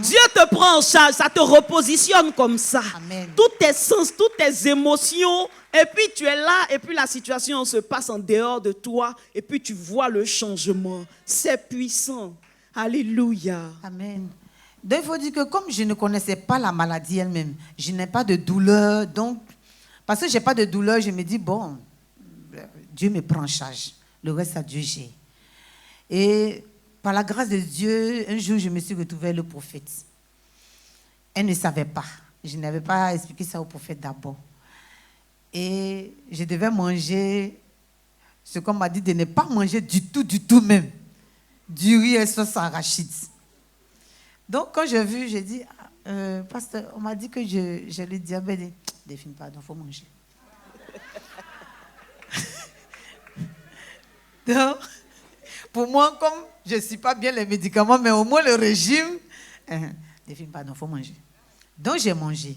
Dieu te prend en charge, ça te repositionne comme ça. Amen. Tous tes sens, toutes tes émotions, et puis tu es là, et puis la situation se passe en dehors de toi, et puis tu vois le changement. C'est puissant. Alléluia. Amen. Donc il faut dire que comme je ne connaissais pas la maladie elle-même, je n'ai pas de douleur, donc, parce que je n'ai pas de douleur, je me dis, bon, Dieu me prend en charge. Le reste, à Dieu j'ai. Et par la grâce de Dieu, un jour, je me suis retrouvée le prophète. Elle ne savait pas. Je n'avais pas expliqué ça au prophète d'abord. Et je devais manger ce qu'on m'a dit de ne pas manger du tout même. Du riz et sauce arachide. Donc, quand j'ai vu, j'ai dit, pasteur, on m'a dit que j'ai le diabète. Défine, pardon, il faut manger. Donc, pour moi, comme je ne suis pas bien les médicaments, mais au moins le régime, défine, pardon, il faut manger. Donc, j'ai mangé.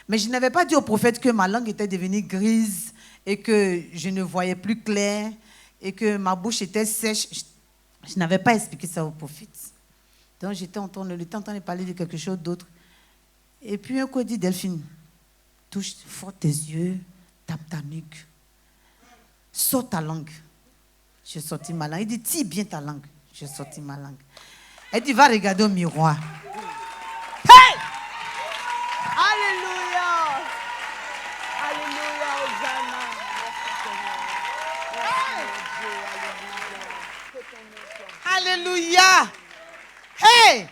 Mais je n'avais pas dit au prophète que ma langue était devenue grise et que je ne voyais plus clair et que ma bouche était sèche. Je n'avais pas expliqué ça au prophète. Donc, j'étais en train de parler de quelque chose d'autre. Et puis, un coup, dit, Delphine, touche fort tes yeux, tape ta nuque, sors ta langue. J'ai sorti ma langue. Il dit, tire bien ta langue. J'ai sorti ma langue. Elle dit, va regarder au miroir. Hey! Alléluia! Alléluia, Hosanna. Alléluia! Hey!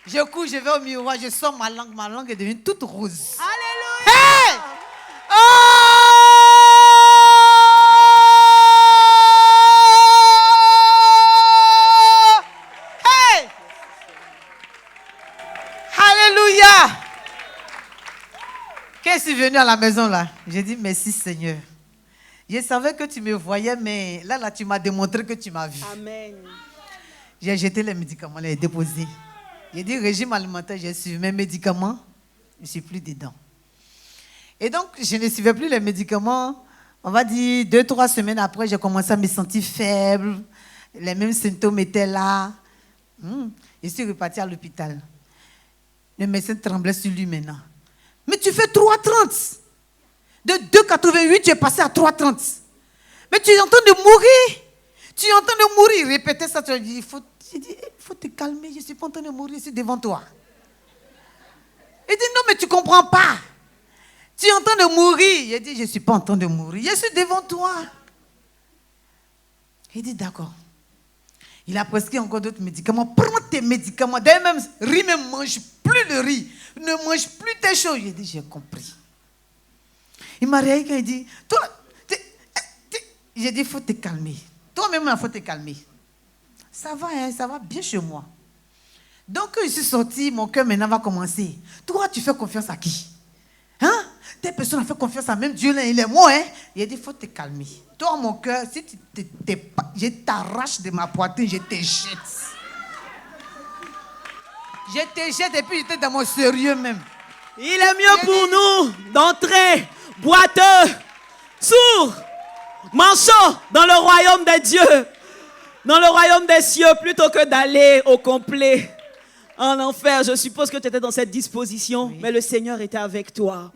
Je cours, je vais au miroir, je sors ma langue est devenue toute rose. Alléluia! Hey! Oh! Alléluia. Quand je suis venue à la maison, là, j'ai dit merci Seigneur. Je savais que tu me voyais, mais là, tu m'as démontré que tu m'as vu. Amen. J'ai jeté les médicaments, les déposés. J'ai dit régime alimentaire, j'ai suivi mes médicaments, je ne suis plus dedans. Et donc, je ne suivais plus les médicaments. On va dire 2-3 semaines après, j'ai commencé à me sentir faible. Les mêmes symptômes étaient là. Je suis repartie à l'hôpital. Le médecin tremblait sur lui maintenant. Mais tu fais 3,30. De 2,88, tu es passé à 3,30. Mais tu es en train de mourir. Tu es en train de mourir. Répétez ça. Tu as dit, il faut te calmer. Je ne suis pas en train de mourir. Je suis devant toi. Il dit, non, mais tu ne comprends pas. Tu es en train de mourir. Il dit, je ne suis pas en train de mourir. Je suis devant toi. Il dit, d'accord. Il a prescrit encore d'autres médicaments. Prends tes médicaments. D'ailleurs, même riz, ne mange plus le riz. Ne mange plus tes choses. J'ai dit, j'ai compris. Il m'a réveillé quand il dit, toi, j'ai dit, il faut te calmer. Toi-même, il faut te calmer. Ça va, hein, ça va bien chez moi. Donc, quand je suis sortie, mon cœur maintenant va commencer. Toi, tu fais confiance à qui? Hein? Tes personnes ont fait confiance à même Dieu, là, il est moi. Hein? Il a dit, il faut te calmer. Toi, mon cœur, si je t'arrache de ma poitrine, je te jette. Je te jette et puis j'étais dans mon sérieux même. Il est mieux pour nous d'entrer boiteux, sourds, manchots dans le royaume des dieux, dans le royaume des cieux, plutôt que d'aller au complet en enfer. Je suppose que tu étais dans cette disposition, oui. Mais le Seigneur était avec toi.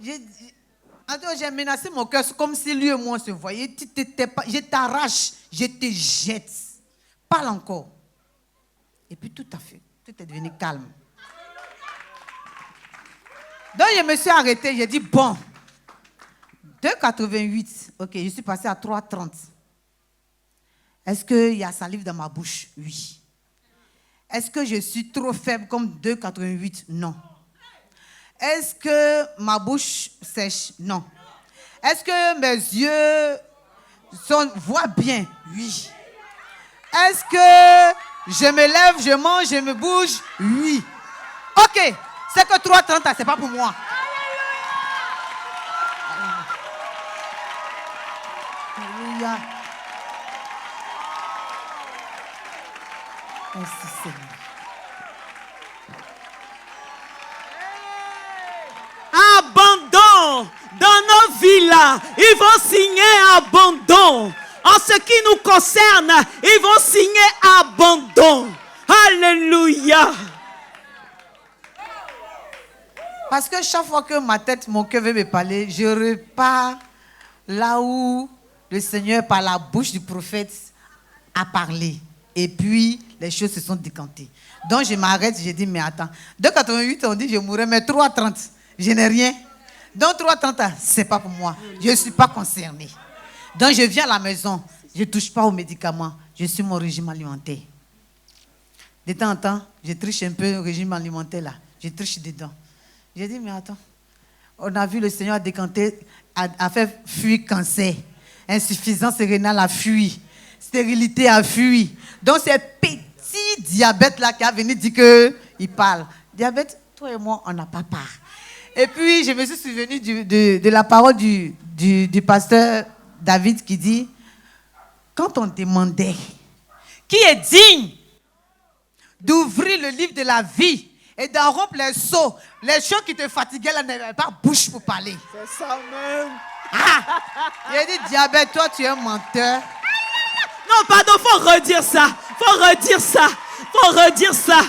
J'ai menacé mon cœur comme si lui et moi se voyaient. Je t'arrache, je te jette. Parle encore. Et puis tout à fait, tout est devenu calme. Donc je me suis arrêtée, j'ai dit bon, 2,88, ok, je suis passée à 3,30. Est-ce qu'il y a salive dans ma bouche? Oui. Est-ce que je suis trop faible comme 2,88? Non. Est-ce que ma bouche sèche? Non. Est-ce que mes yeux voient bien? Oui. Est-ce que je me lève, je mange, je me bouge? Oui. Ok. C'est que 3,30, c'est pas pour moi. Alléluia. Merci Seigneur. Abandon dans nos villas. Ils vont signer abandon. En ce qui nous concerne, ils vont signer abandon. Alléluia. Parce que chaque fois que ma tête, mon cœur veut me parler, je repars là où le Seigneur, par la bouche du prophète, a parlé. Et puis, les choses se sont décantées. Donc, je m'arrête, je dis, mais attends. 2,88, on dit, je mourrais, mais 3,30, je n'ai rien. Donc, 3,30, ce n'est pas pour moi. Je ne suis pas concernée. Donc, je viens à la maison, je ne touche pas aux médicaments. Je suis mon régime alimentaire. De temps en temps, je triche un peu le régime alimentaire là. Je triche dedans. J'ai dit, mais attends, on a vu le Seigneur décanter, a fait fuir cancer, insuffisance rénale a fui, stérilité a fui. Donc, c'est petit diabète là qui a venu dire qu'il parle. Diabète, toi et moi, on n'a pas part. Et puis, je me suis souvenu de la parole du pasteur David qui dit, quand on demandait qui est digne d'ouvrir le livre de la vie et d'en rompre les seaux, les choses qui te fatiguaient là n'avaient pas bouche pour parler. C'est ça même. Ah! Il a dit, diabète, toi tu es un menteur. Non, pardon, faut redire ça. Faut redire ça. Faut redire ça.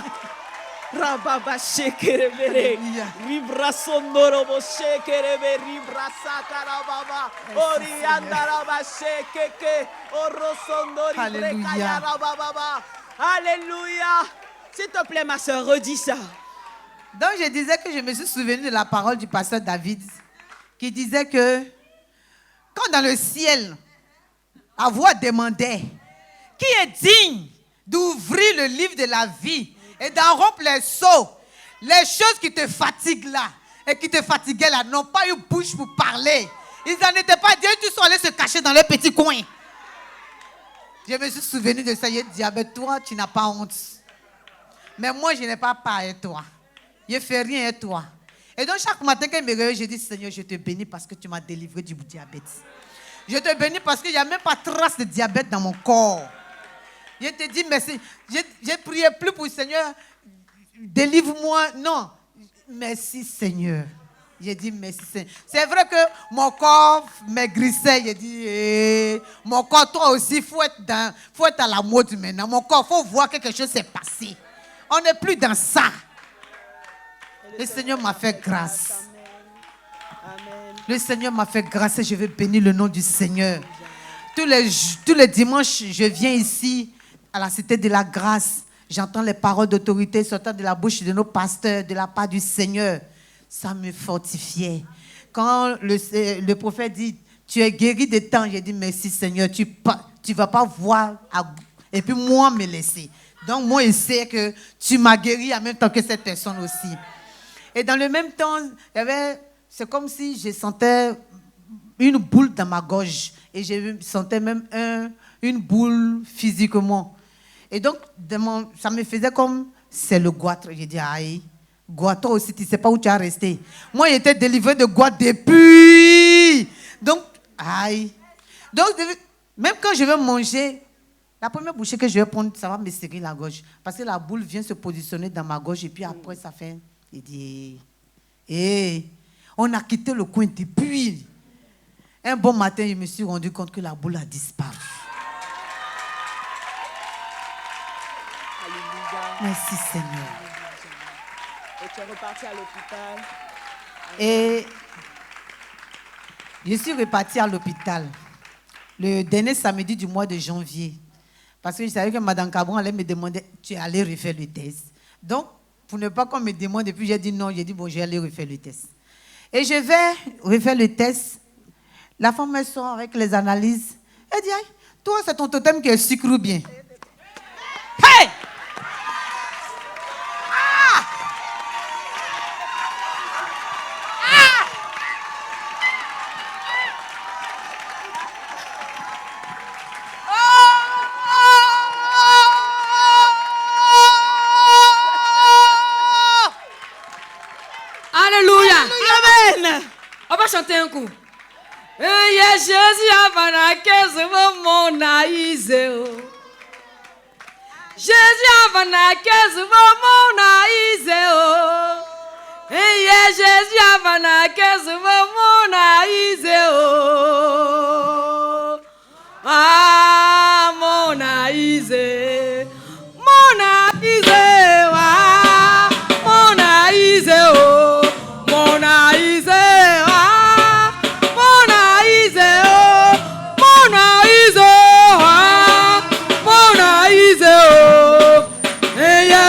Rababa shekerebere. Ribra sonorobo shekerebe. Ribra sakarababa. Oriandaraba shekeke. Orosondori brekaya rababa. Alléluia. S'il te plaît, ma soeur, redis ça. Donc, je disais que je me suis souvenu de la parole du pasteur David qui disait que quand dans le ciel, la voix demandait qui est digne d'ouvrir le livre de la vie et d'en rompre les seaux, les choses qui te fatiguent là et qui te fatiguaient là n'ont pas eu bouche pour parler. Ils n'en étaient pas dit, ils sont allés se cacher dans leur petit coin. Je me suis souvenu de ça. Il dit, ah ben toi, tu n'as pas honte. Mais moi, je n'ai pas peur de toi. Je ne fais rien et toi. Et donc chaque matin quand je me réveille, je dis Seigneur, je te bénis parce que tu m'as délivré du diabète. Je te bénis parce qu'il n'y a même pas trace de diabète dans mon corps. Je te dis merci. J'ai prié plus pour le Seigneur. Délivre-moi. Non. Merci Seigneur. J'ai dit merci Seigneur. C'est vrai que mon corps maigrissait. J'ai dit, mon corps, toi aussi, il faut être à la mode maintenant. Mon corps, il faut voir que quelque chose s'est passé. On n'est plus dans ça. Le Seigneur m'a fait grâce. Le Seigneur m'a fait grâce et je vais bénir le nom du Seigneur. Tous les dimanches, je viens ici à la Cité de la Grâce. J'entends les paroles d'autorité sortant de la bouche de nos pasteurs, de la part du Seigneur. Ça me fortifiait. Quand le prophète dit, tu es guéri de temps, j'ai dit, merci Seigneur, tu ne vas pas voir et puis moi me laisser. Donc moi, je sais que tu m'as guéri en même temps que cette personne aussi. Et dans le même temps, c'est comme si je sentais une boule dans ma gorge. Et je sentais même une boule physiquement. Et donc, ça me faisait comme, c'est le goitre. J'ai dit, aïe, goitre aussi, tu ne sais pas où tu as resté. Moi, j'étais délivré de goitre depuis. Donc, aïe. Donc, même quand je vais manger, la première bouchée que je vais prendre, ça va me serrer la gorge. Parce que la boule vient se positionner dans ma gorge et puis après, ça fait... Il dit, on a quitté le coin depuis. Un bon matin, je me suis rendu compte que la boule a disparu. Alléluia. Merci Seigneur. Et tu es reparti à l'hôpital. Et je suis reparti à l'hôpital le dernier samedi du mois de janvier. Parce que je savais que Mme Cabron allait me demander, tu es allé refaire le test. Donc, pour ne pas qu'on me demande, et puis j'ai dit non, j'ai dit bon, je vais aller refaire le test. Et je vais refaire le test. La femme me sort avec les analyses. Elle dit, toi, c'est ton totem qui est sucre ou bien? Hey! On va chanter un coup. Jésus avant la caisse, mon aïseo. Jésus avant la caisse, mon aïseo. Jésus avant la caisse, mon aïseo. Ah, mon aïseo. Mon aïseo. Ah, mon aïseo. Mon aïseo.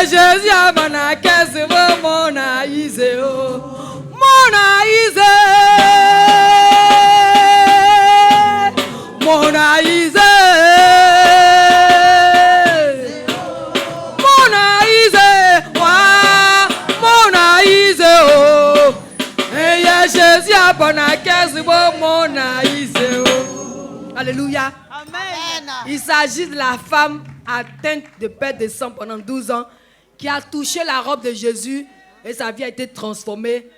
Jésus a mana kese mon aïsé mon aïsé mon aïsé mon aïsé mon aïsé et Jésus a mana kese mon aïsé. Alléluia. Amen. Il s'agit de la femme atteinte de perte de sang pendant 12 ans qui a touché la robe de Jésus et sa vie a été transformée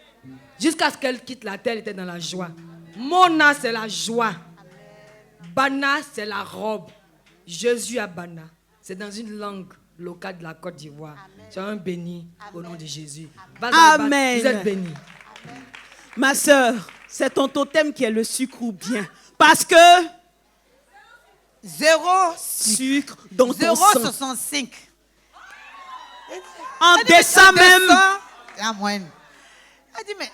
jusqu'à ce qu'elle quitte la terre. Elle était dans la joie. Mona, c'est la joie. Bana, c'est la robe. Jésus à Bana. C'est dans une langue locale de la Côte d'Ivoire. C'est un béni au nom de Jésus. Amen. Vous êtes bénis. Ma soeur, c'est ton totem qui est le sucre ou bien. Parce que zéro sucre dans ton sang. 0,65. En descend même la moyenne. Elle dit, mais...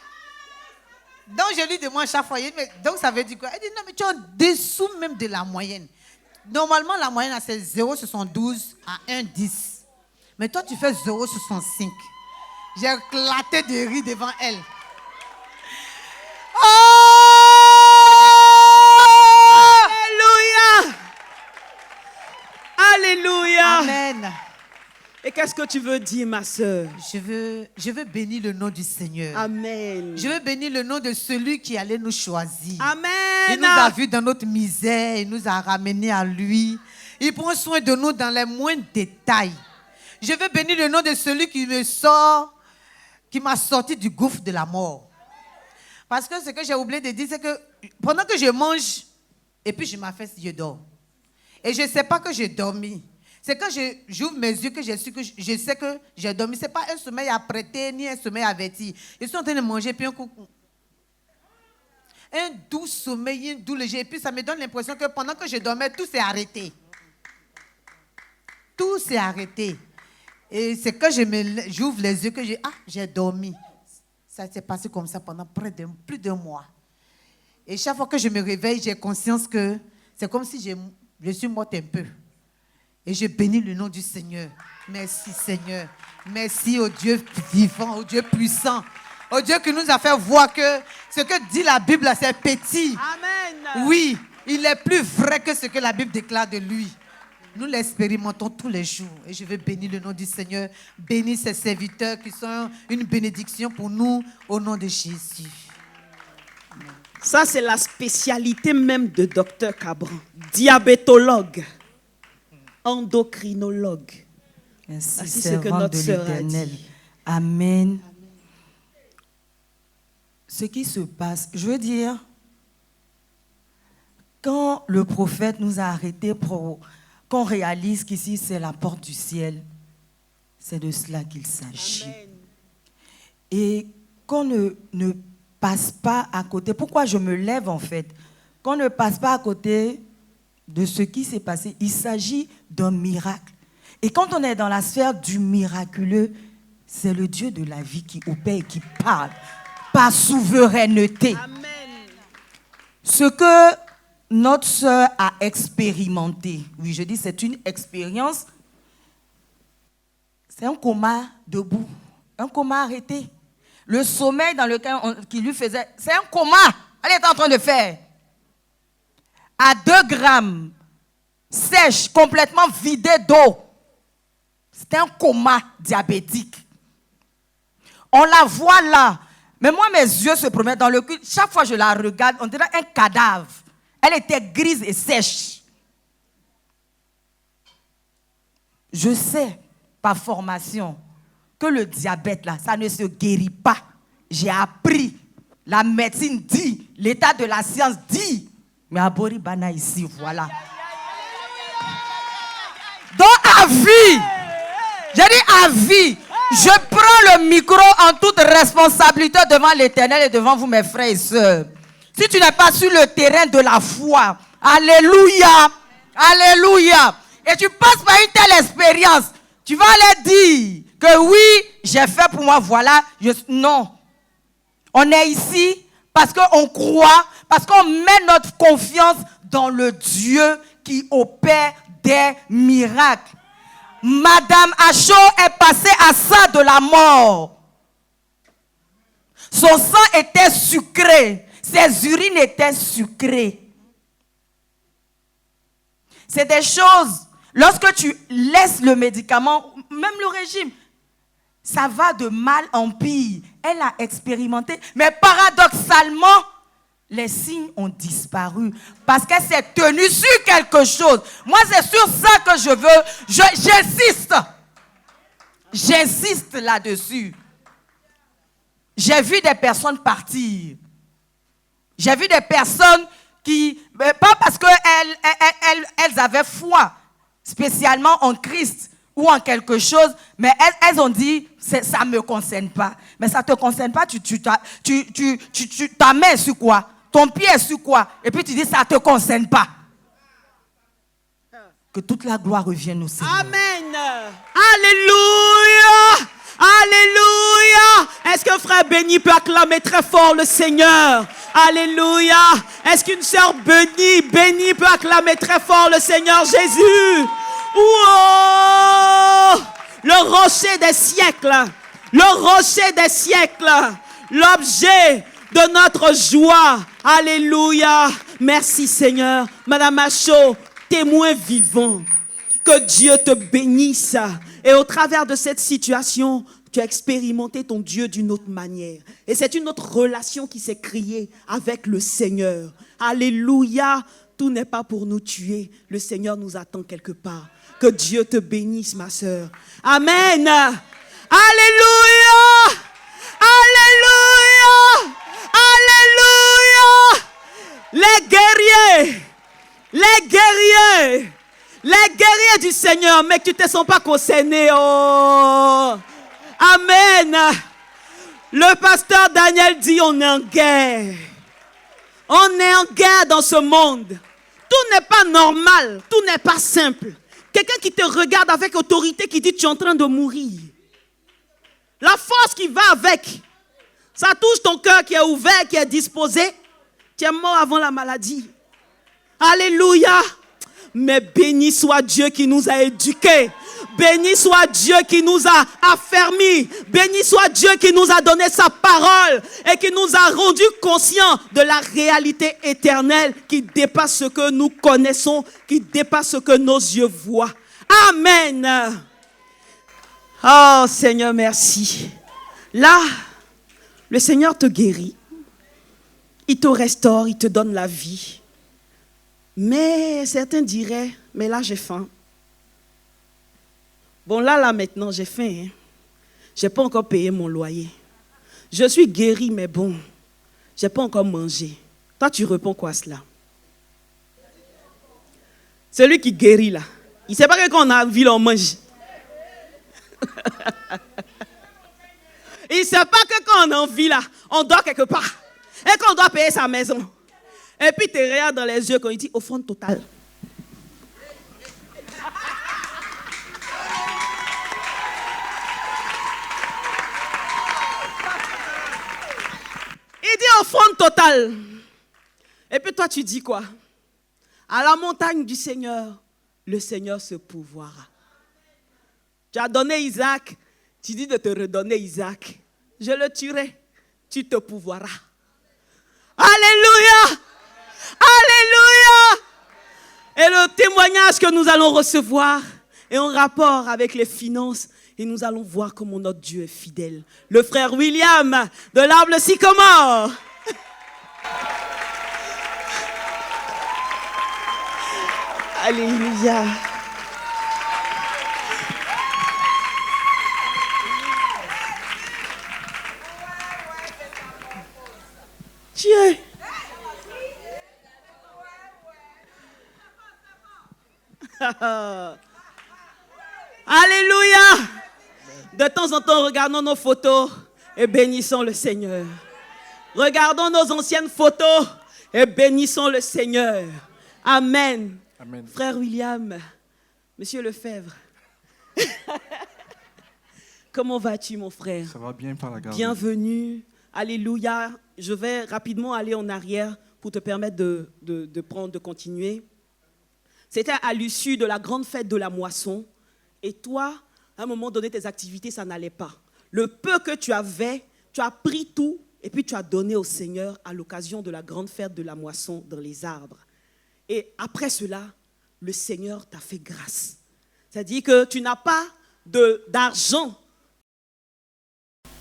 Donc je lui demande chaque fois, mais donc ça veut dire quoi? Elle dit, non, mais tu es en dessous même de la moyenne. Normalement, la moyenne, c'est 0,72 à 1,10. Mais toi, tu fais 0,65. J'ai éclaté de rire devant elle. Oh! Alléluia! Alléluia! Amen. Et qu'est-ce que tu veux dire, ma soeur? Je veux bénir le nom du Seigneur. Amen. Je veux bénir le nom de celui qui allait nous choisir. Amen. Il nous a vus dans notre misère, il nous a ramenés à lui. Il prend soin de nous dans les moindres détails. Je veux bénir le nom de celui qui me sort qui m'a sorti du gouffre de la mort. Parce que ce que j'ai oublié de dire, c'est que pendant que je mange, et puis je m'affaisse, je dors. Et je ne sais pas que j'ai dormi. C'est quand j'ouvre mes yeux que je sais que j'ai dormi. Ce n'est pas un sommeil apprêté, ni un sommeil averti. Je suis en train de manger, puis un coup... Un doux sommeil, un doux léger. Et puis ça me donne l'impression que pendant que je dormais, tout s'est arrêté. Tout s'est arrêté. Et c'est quand j'ouvre les yeux que j'ai dormi. Ça s'est passé comme ça pendant plus d'un mois. Et chaque fois que je me réveille, j'ai conscience que c'est comme si je suis morte un peu. Et je bénis le nom du Seigneur. Merci Seigneur. Merci au Dieu vivant, au Dieu puissant. Au Dieu qui nous a fait voir que ce que dit la Bible, c'est petit. Amen. Oui, il est plus vrai que ce que la Bible déclare de lui. Nous l'expérimentons tous les jours. Et je veux bénir le nom du Seigneur. Bénis ces serviteurs qui sont une bénédiction pour nous au nom de Jésus. Ça, c'est la spécialité même de Dr Cabran. Diabétologue, endocrinologue. Merci, Ainsi, c'est que notre de sœur a l'Éternel. dit. Amen. Ce qui se passe, je veux dire, quand le prophète nous a arrêtés pour qu'on réalise qu'ici c'est la porte du ciel, c'est de cela qu'il s'agit. Amen. Et qu'on ne passe pas à côté. Pourquoi je me lève en fait? Qu'on ne passe pas à côté de ce qui s'est passé. Il s'agit d'un miracle. Et quand on est dans la sphère du miraculeux, c'est le Dieu de la vie qui opère et qui parle par souveraineté. Amen. Ce que notre sœur a expérimenté, oui, je dis c'est une expérience, c'est un coma debout, un coma arrêté. Le sommeil dans lequel qui lui faisait, c'est un coma. Elle est en train de faire. À 2 grammes, sèche, complètement vidée d'eau. C'était un coma diabétique. On la voit là. Mais moi, mes yeux se promènent dans le cul. Chaque fois que je la regarde, on dirait un cadavre. Elle était grise et sèche. Je sais, par formation, que le diabète, là, ça ne se guérit pas. J'ai appris. La médecine dit, l'état de la science dit. Mais à Boribana ici, voilà. Donc, à vie, j'ai dit à vie, je prends le micro en toute responsabilité devant l'Éternel et devant vous, mes frères et sœurs. Si tu n'es pas sur le terrain de la foi, alléluia, alléluia, et tu passes par une telle expérience, tu vas aller dire que oui, j'ai fait pour moi, voilà. Non. On est ici parce qu'on croit, parce qu'on met notre confiance dans le Dieu qui opère des miracles. Madame Acho est passée à ça de la mort. Son sang était sucré. Ses urines étaient sucrées. C'est des choses, lorsque tu laisses le médicament, même le régime, ça va de mal en pire. Elle a expérimenté, mais paradoxalement, les signes ont disparu parce qu'elle s'est tenue sur quelque chose. Moi, c'est sur ça que je veux. J'insiste. J'insiste là-dessus. J'ai vu des personnes partir. J'ai vu des personnes qui, pas parce qu'elles avaient foi, spécialement en Christ ou en quelque chose, mais elles ont dit, ça ne me concerne pas. Mais ça ne te concerne pas, ta main est sur quoi? Ton pied est sur quoi? Et puis tu dis, ça ne te concerne pas. Que toute la gloire revienne au Seigneur. Amen. Alléluia. Alléluia. Est-ce qu'un frère béni peut acclamer très fort le Seigneur? Alléluia. Est-ce qu'une sœur bénie peut acclamer très fort le Seigneur Jésus? Wow! Le rocher des siècles. Le rocher des siècles. L'objet de notre joie. Alléluia. Merci Seigneur. Madame Acho, témoin vivant. Que Dieu te bénisse. Et au travers de cette situation, tu as expérimenté ton Dieu d'une autre manière. Et c'est une autre relation qui s'est créée avec le Seigneur. Alléluia. Tout n'est pas pour nous tuer. Le Seigneur nous attend quelque part. Que Dieu te bénisse, ma sœur. Amen. Alléluia. du Seigneur, mais que tu ne te sens pas concerné. Oh. Amen. Le pasteur Daniel dit, on est en guerre. On est en guerre dans ce monde. Tout n'est pas normal, tout n'est pas simple. Quelqu'un qui te regarde avec autorité qui dit, tu es en train de mourir. La force qui va avec, ça touche ton cœur qui est ouvert, qui est disposé. Tu es mort avant la maladie. Alléluia. Mais béni soit Dieu qui nous a éduqués. Béni soit Dieu qui nous a affermis. Béni soit Dieu qui nous a donné sa parole et qui nous a rendus conscients de la réalité éternelle qui dépasse ce que nous connaissons, qui dépasse ce que nos yeux voient. Amen. Oh Seigneur, merci. Là, le Seigneur te guérit. Il te restaure, il te donne la vie. Mais certains diraient, mais là j'ai faim. Bon là maintenant j'ai faim. Hein. Je n'ai pas encore payé mon loyer. Je suis guéri mais bon, je n'ai pas encore mangé. Toi tu réponds quoi à cela? Celui qui guérit là, il ne sait pas que quand on a envie on mange. Il ne sait pas que quand on a envie là, on dort quelque part. Et qu'on doit payer sa maison. Et puis tu regardes dans les yeux quand il dit offrande totale. Il dit offrande totale. Et puis toi tu dis quoi? À la montagne du Seigneur, le Seigneur se pourvoira. Tu as donné Isaac, tu dis de te redonner Isaac. Je le tuerai, tu te pourvoiras. Alléluia! Alléluia! Et le témoignage que nous allons recevoir est en rapport avec les finances. Et nous allons voir comment notre Dieu est fidèle. Le frère William de l'Arbre Sycomore. Alléluia. Dieu. Alléluia. De temps en temps, regardons nos photos et bénissons le Seigneur. Regardons nos anciennes photos et bénissons le Seigneur. Amen. Amen. Frère William, Monsieur Lefebvre, comment vas-tu mon frère? Ça va bien par la grâce. Bienvenue. Alléluia. Je vais rapidement aller en arrière pour te permettre de continuer. C'était à l'issue de la grande fête de la moisson. Et toi, à un moment donné, tes activités, ça n'allait pas. Le peu que tu avais, tu as pris tout et puis tu as donné au Seigneur à l'occasion de la grande fête de la moisson dans les arbres. Et après cela, le Seigneur t'a fait grâce. C'est-à-dire que tu n'as pas d'argent.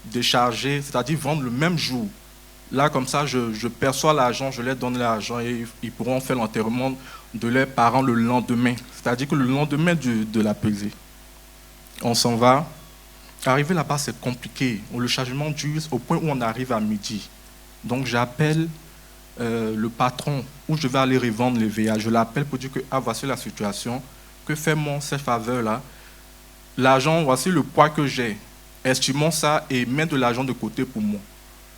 Décharger, c'est-à-dire vendre le même jour. Là, comme ça, je perçois l'argent, je leur donne l'argent et ils pourront faire l'enterrement de leurs parents le lendemain. C'est-à-dire que le lendemain de la pesée, on s'en va. Arriver là-bas, c'est compliqué. Le chargement dure au point où on arrive à midi. Donc, j'appelle le patron où je vais aller revendre les VA. Je l'appelle pour dire que voici la situation, que fais-moi cette faveur-là. L'argent, voici le poids que j'ai. Estimons ça et mets de l'argent de côté pour moi.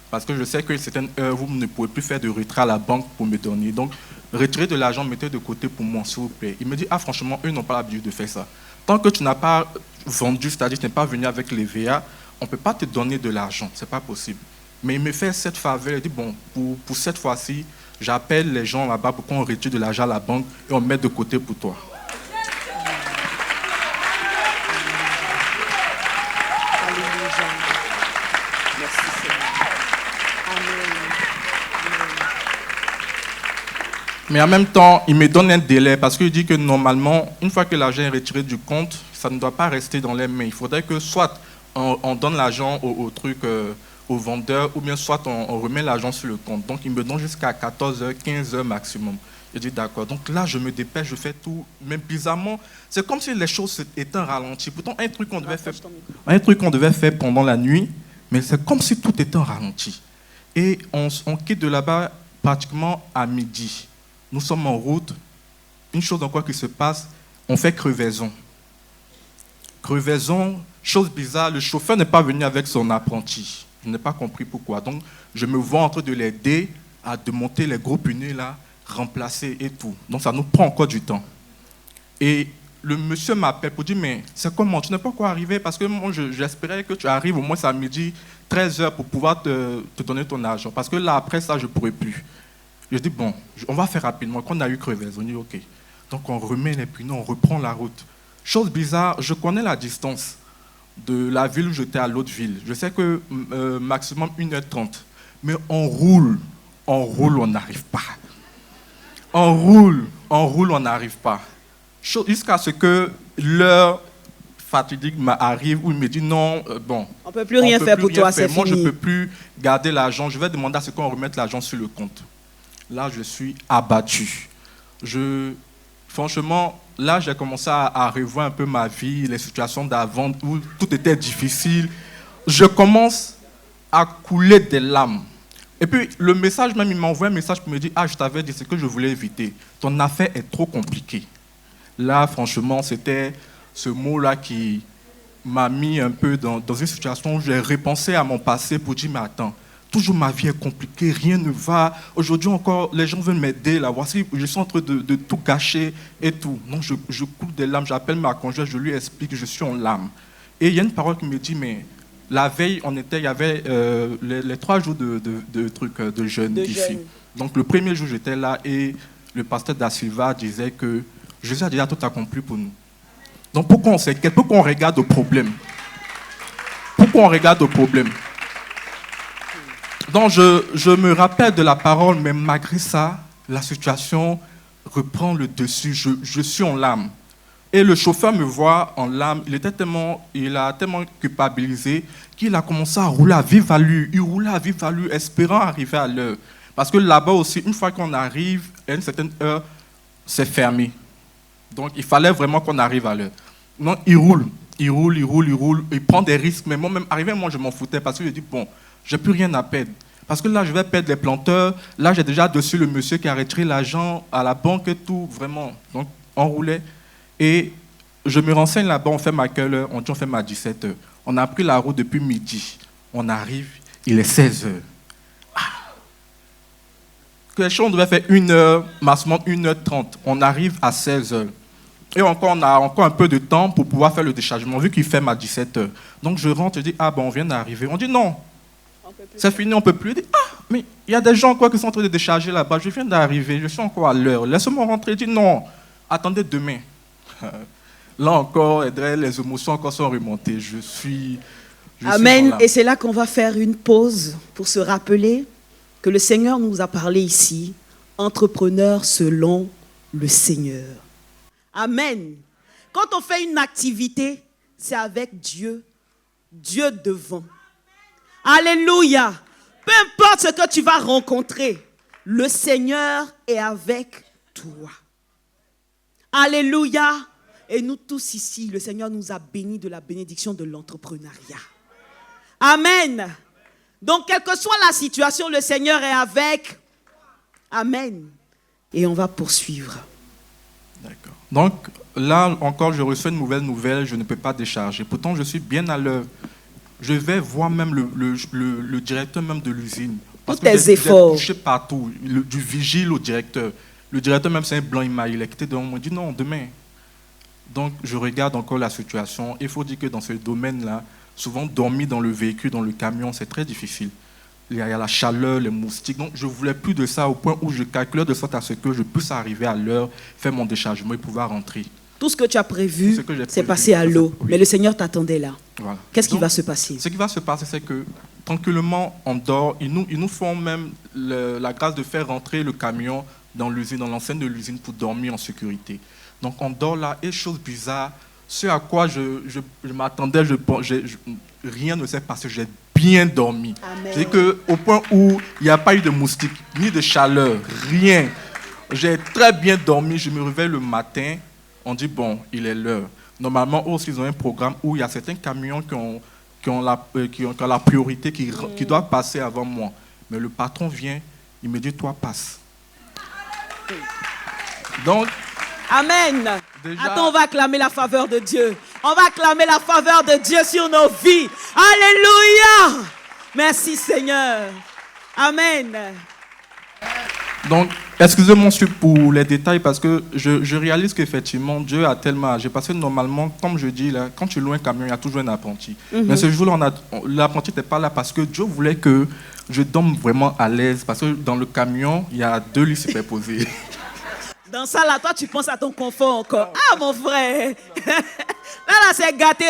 Parce que je sais que certaines heures, vous ne pouvez plus faire de retrait à la banque pour me donner. Donc, retirez de l'argent, mettez de côté pour moi, s'il vous plaît. Il me dit, franchement, eux n'ont pas l'habitude de faire ça. Tant que tu n'as pas vendu, c'est-à-dire que tu n'es pas venu avec les VA, on ne peut pas te donner de l'argent. Ce n'est pas possible. Mais il me fait cette faveur. Il dit, bon, pour cette fois-ci, j'appelle les gens là-bas pour qu'on retire de l'argent à la banque et on met de côté pour toi. Mais en même temps, il me donne un délai parce qu'il dit que normalement, une fois que l'argent est retiré du compte, ça ne doit pas rester dans les mains. Il faudrait que soit on donne l'argent au vendeur ou bien soit on remet l'argent sur le compte. Donc il me donne jusqu'à 14h, 15h maximum. Je dis d'accord. Donc là, je me dépêche, je fais tout. Mais bizarrement, c'est comme si les choses étaient ralenties. Pourtant, un truc qu'on devait faire pendant la nuit, mais c'est comme si tout était ralenti. Et on quitte de là-bas pratiquement à midi. Nous sommes en route. Une chose encore qui se passe, on fait crevaison. Crevaison, chose bizarre, le chauffeur n'est pas venu avec son apprenti. Je n'ai pas compris pourquoi. Donc, je me vois en train de l'aider à démonter les gros pneus là, remplacer et tout. Donc, ça nous prend encore du temps. Et le monsieur m'appelle pour dire, mais c'est comment? Tu n'es pas encore arrivé? Parce que moi, j'espérais que tu arrives au moins à midi, 13h pour pouvoir te donner ton argent. Parce que là, après ça, je ne pourrai plus. Je dis, bon, on va faire rapidement. Quand on a eu crevaison, on dit, OK. Donc, on remet les pneus, on reprend la route. Chose bizarre, je connais la distance de la ville où j'étais à l'autre ville. Je sais que maximum 1h30. Mais on roule, on n'arrive pas. On roule, on n'arrive pas. Jusqu'à ce que l'heure fatidique m'arrive où il me dit non, bon. On ne peut plus rien faire pour toi, c'est fini. Moi, je ne peux plus garder l'argent. Je vais demander à ce qu'on remette l'argent sur le compte. Là, je suis abattu. Franchement, là, j'ai commencé à revoir un peu ma vie, les situations d'avant où tout était difficile. Je commence à couler des larmes. Et puis, le message même, il m'a envoyé un message pour me dire « Ah, je t'avais dit ce que je voulais éviter. Ton affaire est trop compliquée. » Là, franchement, c'était ce mot-là qui m'a mis un peu dans une situation où j'ai repensé à mon passé pour dire « Mais attends, toujours ma vie est compliquée, rien ne va. Aujourd'hui encore, les gens veulent m'aider. Là, voici, je suis en train de tout gâcher et tout. » Donc, je coule des larmes, j'appelle ma conjointe, je lui explique que je suis en larmes. Et il y a une parole qui me dit « Mais la veille, il y avait les 3 jours de jeûne ici. Donc, le premier jour, j'étais là et le pasteur Da Silva disait que Jésus a déjà tout accompli pour nous. Donc, pourquoi on s'inquiète? Pourquoi on regarde au problème? Pourquoi on regarde au problème? Donc, je me rappelle de la parole, mais malgré ça, la situation reprend le dessus. Je suis en larmes. Et le chauffeur me voit en larmes. Il a tellement culpabilisé qu'il a commencé à rouler à vive allure. Il roulait à vive allure, espérant arriver à l'heure. Parce que là-bas aussi, une fois qu'on arrive, à une certaine heure, c'est fermé. Donc, il fallait vraiment qu'on arrive à l'heure. Donc, il roule. Il prend des risques. Mais moi-même, arrivé, moi, je m'en foutais parce que je dis, bon, j'ai plus rien à perdre. Parce que là, je vais perdre les planteurs. Là, j'ai déjà dessus le monsieur qui a retiré l'argent à la banque et tout, vraiment. Donc, on roulait. Et je me renseigne là-bas, on fait ma quelle heure? On dit on fait ma 17h. On a pris la route depuis midi. On arrive, il est 16h. Quelque chose, on devait faire 1h, maximum 1h30. On arrive à 16h. Et encore, on a encore un peu de temps pour pouvoir faire le déchargement, vu qu'il fait ma 17h. Donc je rentre et dis, ah bon, on vient d'arriver. On dit non, c'est fini, on ne peut plus. Il dit, ah, mais il y a des gens quoi, qui sont en train de décharger là-bas. Je viens d'arriver, je suis encore à l'heure. Laisse-moi rentrer. Il dit non, attendez demain. Là encore, les émotions encore sont remontées. Je suis Amen. Et c'est là qu'on va faire une pause pour se rappeler que le Seigneur nous a parlé ici, entrepreneur selon le Seigneur. Amen. Quand on fait une activité, c'est avec Dieu, Dieu devant. Alléluia. Peu importe ce que tu vas rencontrer, le Seigneur est avec toi. Alléluia. Et nous tous ici, le Seigneur nous a bénis de la bénédiction de l'entrepreneuriat. Amen. Donc, quelle que soit la situation, le Seigneur est avec. Amen. Et on va poursuivre. D'accord. Donc, là encore, je reçois une mauvaise nouvelle, je ne peux pas décharger. Pourtant, je suis bien à l'heure. Je vais voir même le directeur même de l'usine. Tous tes efforts. J'ai touché partout, du vigile au directeur. Le directeur même, c'est un blanc, il a quitté devant moi. Il dit non, demain. Donc, je regarde encore la situation. Il faut dire que dans ce domaine-là, souvent dormir dans le véhicule, dans le camion, c'est très difficile. Il y a la chaleur, les moustiques. Donc, je ne voulais plus de ça au point où je calculais de sorte à ce que je puisse arriver à l'heure, faire mon déchargement et pouvoir rentrer. Tout ce que tu as prévu, c'est passé à l'eau. Oui. Mais le Seigneur t'attendait là. Voilà. Qu'est-ce qui va se passer? Ce qui va se passer, c'est que tranquillement, on dort. Ils nous font même la grâce de faire rentrer le camion dans l'usine, dans l'enceinte de l'usine pour dormir en sécurité. Donc, on dort là et chose bizarre, ce à quoi je m'attendais, rien ne s'est passé, j'ai bien dormi. C'est qu'au point où il n'y a pas eu de moustiques, ni de chaleur, rien. J'ai très bien dormi, je me réveille le matin, on dit bon, il est l'heure. Normalement, aussi, ils ont un programme où il y a certains camions qui ont la priorité, qui doivent passer avant moi. Mais le patron vient, il me dit, toi, passe. Donc, amen. Déjà, Attends, on va acclamer la faveur de Dieu. On va acclamer la faveur de Dieu sur nos vies. Alléluia. Merci Seigneur. Amen. donc, excusez-moi pour les détails parce que je réalise qu'effectivement, Dieu a tellement agi. Parce que normalement, comme je dis, là, quand tu loues un camion, il y a toujours un apprenti. Mais ce jour-là, l'apprenti n'était pas là parce que Dieu voulait que je dorme vraiment à l'aise. Parce que dans le camion, il y a 2 lits superposés. Dans ça, là, toi, tu penses à ton confort encore. Ah, mon frère. Là, c'est gâté.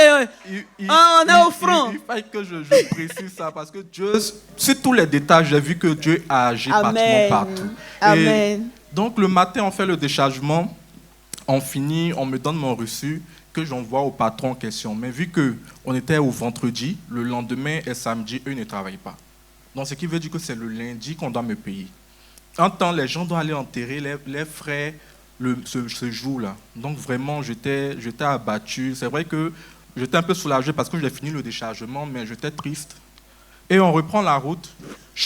On est au front. Il fallait que je précise ça parce que Dieu, sur tous les détails, j'ai vu que Dieu a agi pratiquement partout. Amen. Et donc, le matin, on fait le déchargement. On finit, on me donne mon reçu que j'envoie au patron en question. Mais vu qu'on était au vendredi, le lendemain et samedi, eux ne travaillent pas. Donc, ce qui veut dire que c'est le lundi qu'on doit me payer. En temps, les gens doivent aller enterrer les frais ce jour-là. Donc vraiment, j'étais abattu. C'est vrai que j'étais un peu soulagé parce que j'ai fini le déchargement, mais j'étais triste. Et on reprend la route.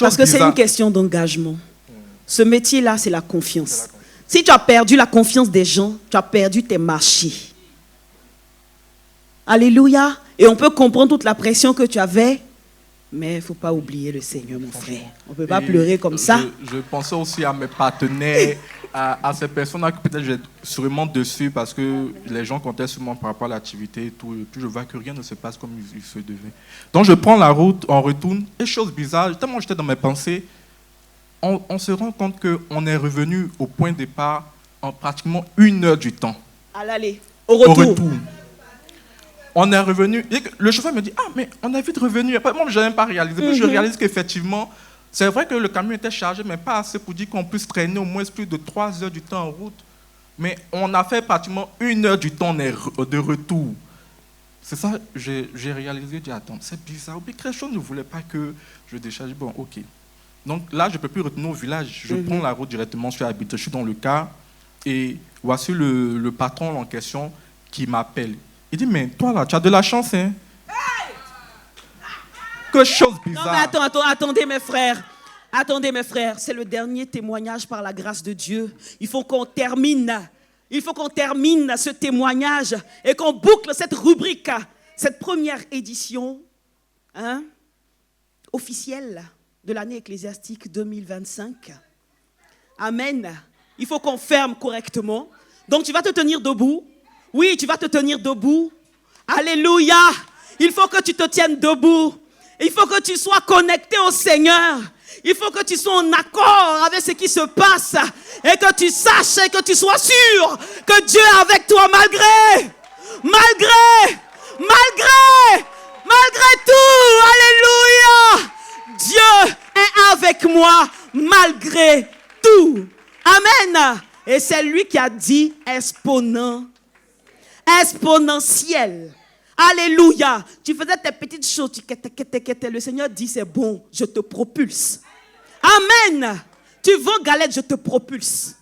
Parce que c'est une question d'engagement. Ce métier-là, c'est la confiance. Si tu as perdu la confiance des gens, tu as perdu tes marchés. Alléluia. Et on peut comprendre toute la pression que tu avais. Mais il ne faut pas oublier le Seigneur, mon frère. On ne peut pas pleurer comme ça. Je pensais aussi à mes partenaires, à ces personnes-là que peut-être j'ai sûrement dessus parce que les gens comptaient sur moi par rapport à l'activité et tout. Et puis je vois que rien ne se passe comme il se devait. Donc je prends la route, on retourne. Et chose bizarre, tellement j'étais dans mes pensées, on se rend compte qu'on est revenu au point de départ en pratiquement 1 heure du temps. À l'aller, au retour. On est revenu, et le chauffeur me dit, ah, mais on est vite revenu. Après, moi, je n'ai même pas réalisé. Puis je réalise qu'effectivement, c'est vrai que le camion était chargé, mais pas assez pour dire qu'on puisse traîner au moins plus de 3 heures du temps en route. Mais on a fait pratiquement 1 heure du temps de retour. C'est ça, j'ai réalisé, j'ai dit, attends, c'est bizarre. Puis Créchon ne voulait pas que je décharge. Bon, ok. Donc là, je ne peux plus retourner au village. Je prends la route directement, je suis habité, je suis dans le car. Et voici le patron en question qui m'appelle. Il dit, mais toi là, tu as de la chance, hein? Que chose bizarre. Non, mais attendez mes frères. Attendez mes frères, c'est le dernier témoignage par la grâce de Dieu. Il faut qu'on termine. Il faut qu'on termine ce témoignage et qu'on boucle cette rubrique, cette première édition officielle de l'année ecclésiastique 2025. Amen. Il faut qu'on ferme correctement. Donc tu vas te tenir debout. Oui, tu vas te tenir debout. Alléluia. Il faut que tu te tiennes debout. Il faut que tu sois connecté au Seigneur. Il faut que tu sois en accord avec ce qui se passe. Et que tu saches et que tu sois sûr que Dieu est avec toi malgré tout. Alléluia. Dieu est avec moi malgré tout. Amen. Et c'est lui qui a dit exponentiel. Alléluia. Tu faisais tes petites choses, le Seigneur dit c'est bon, je te propulse. Amen. Tu vends galette, je te propulse.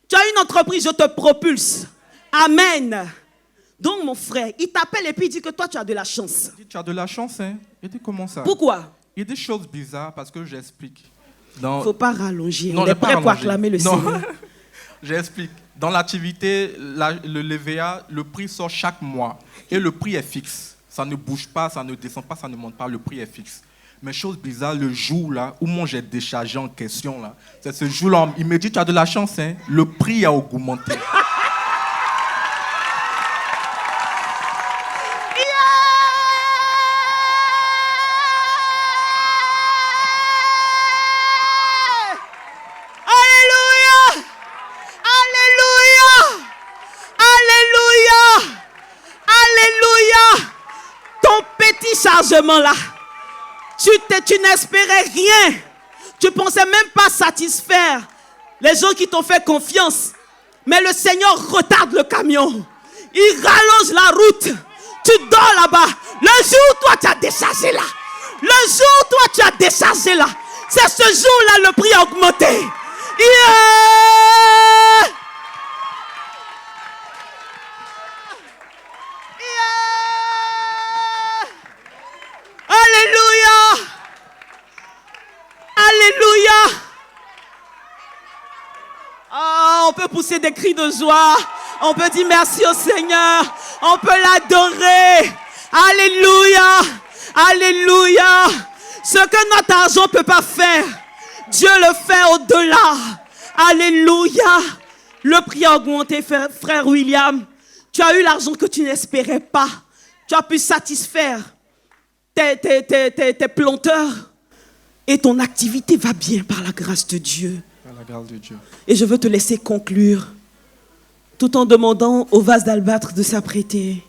Tu as une entreprise, je te propulse. Amen. Donc mon frère, il t'appelle et puis il dit que toi tu as de la chance. Il dit, tu as de la chance, hein? Il dit, comment ça? Pourquoi? Il dit des choses bizarres parce que j'explique. Il ne faut pas rallonger. Non, on est prêt pour acclamer le Seigneur. J'explique. Dans l'activité, le LVA, le prix sort chaque mois. Et le prix est fixe. Ça ne bouge pas, ça ne descend pas, ça ne monte pas. Le prix est fixe. Mais chose bizarre, le jour là, où moi j'ai déchargé en question, là, c'est ce jour-là, il me dit, tu as de la chance, hein? Le prix a augmenté. Là, tu n'espérais rien. Tu pensais même pas satisfaire les gens qui t'ont fait confiance. Mais le Seigneur retarde le camion. Il rallonge la route. Tu dors là-bas. Le jour où toi tu as déchargé là. Le jour où toi tu as déchargé là. C'est ce jour-là le prix a augmenté. Alléluia. Alléluia. Oh, on peut pousser des cris de joie. On peut dire merci au Seigneur. On peut l'adorer. Alléluia. Alléluia. Ce que notre argent ne peut pas faire, Dieu le fait au-delà. Alléluia. Le prix a augmenté, frère William. Tu as eu l'argent que tu n'espérais pas. Tu as pu satisfaire tes planteurs. Et ton activité va bien par la grâce de Dieu. Par la grâce de Dieu. Et je veux te laisser conclure, tout en demandant au vase d'albâtre de s'apprêter.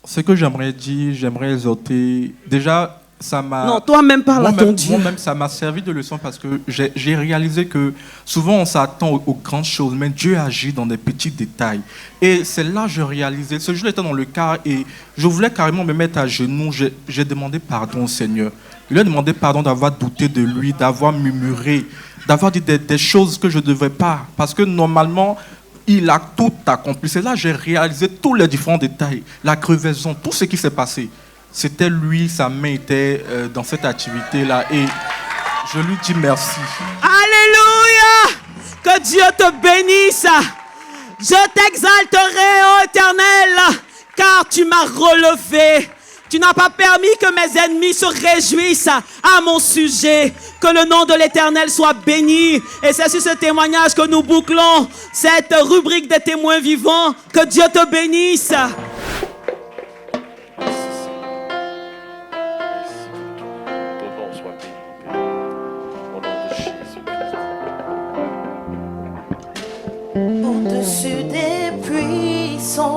Ce que j'aimerais dire, j'aimerais exhorter. Déjà, ça m'a... Non, toi-même parle à ton Dieu. Moi-même, ça m'a servi de leçon parce que j'ai réalisé que souvent on s'attend aux grandes choses, mais Dieu agit dans des petits détails. Et c'est là que je réalisais. Ce jour, j'étais dans le car et je voulais carrément me mettre à genoux. J'ai demandé pardon au Seigneur. Je lui ai demandé pardon d'avoir douté de lui, d'avoir murmuré, d'avoir dit des choses que je ne devais pas. Parce que normalement, il a tout accompli. C'est là que j'ai réalisé tous les différents détails, la crevaison, tout ce qui s'est passé. C'était lui, sa main était dans cette activité-là. Et je lui dis merci. Alléluia! Que Dieu te bénisse. Je t'exalterai, ô Éternel, car tu m'as relevé. Tu n'as pas permis que mes ennemis se réjouissent à mon sujet. Que le nom de l'Éternel soit béni. Et c'est sur ce témoignage que nous bouclons cette rubrique des témoins vivants. Que Dieu te bénisse. Au-dessus des puissances,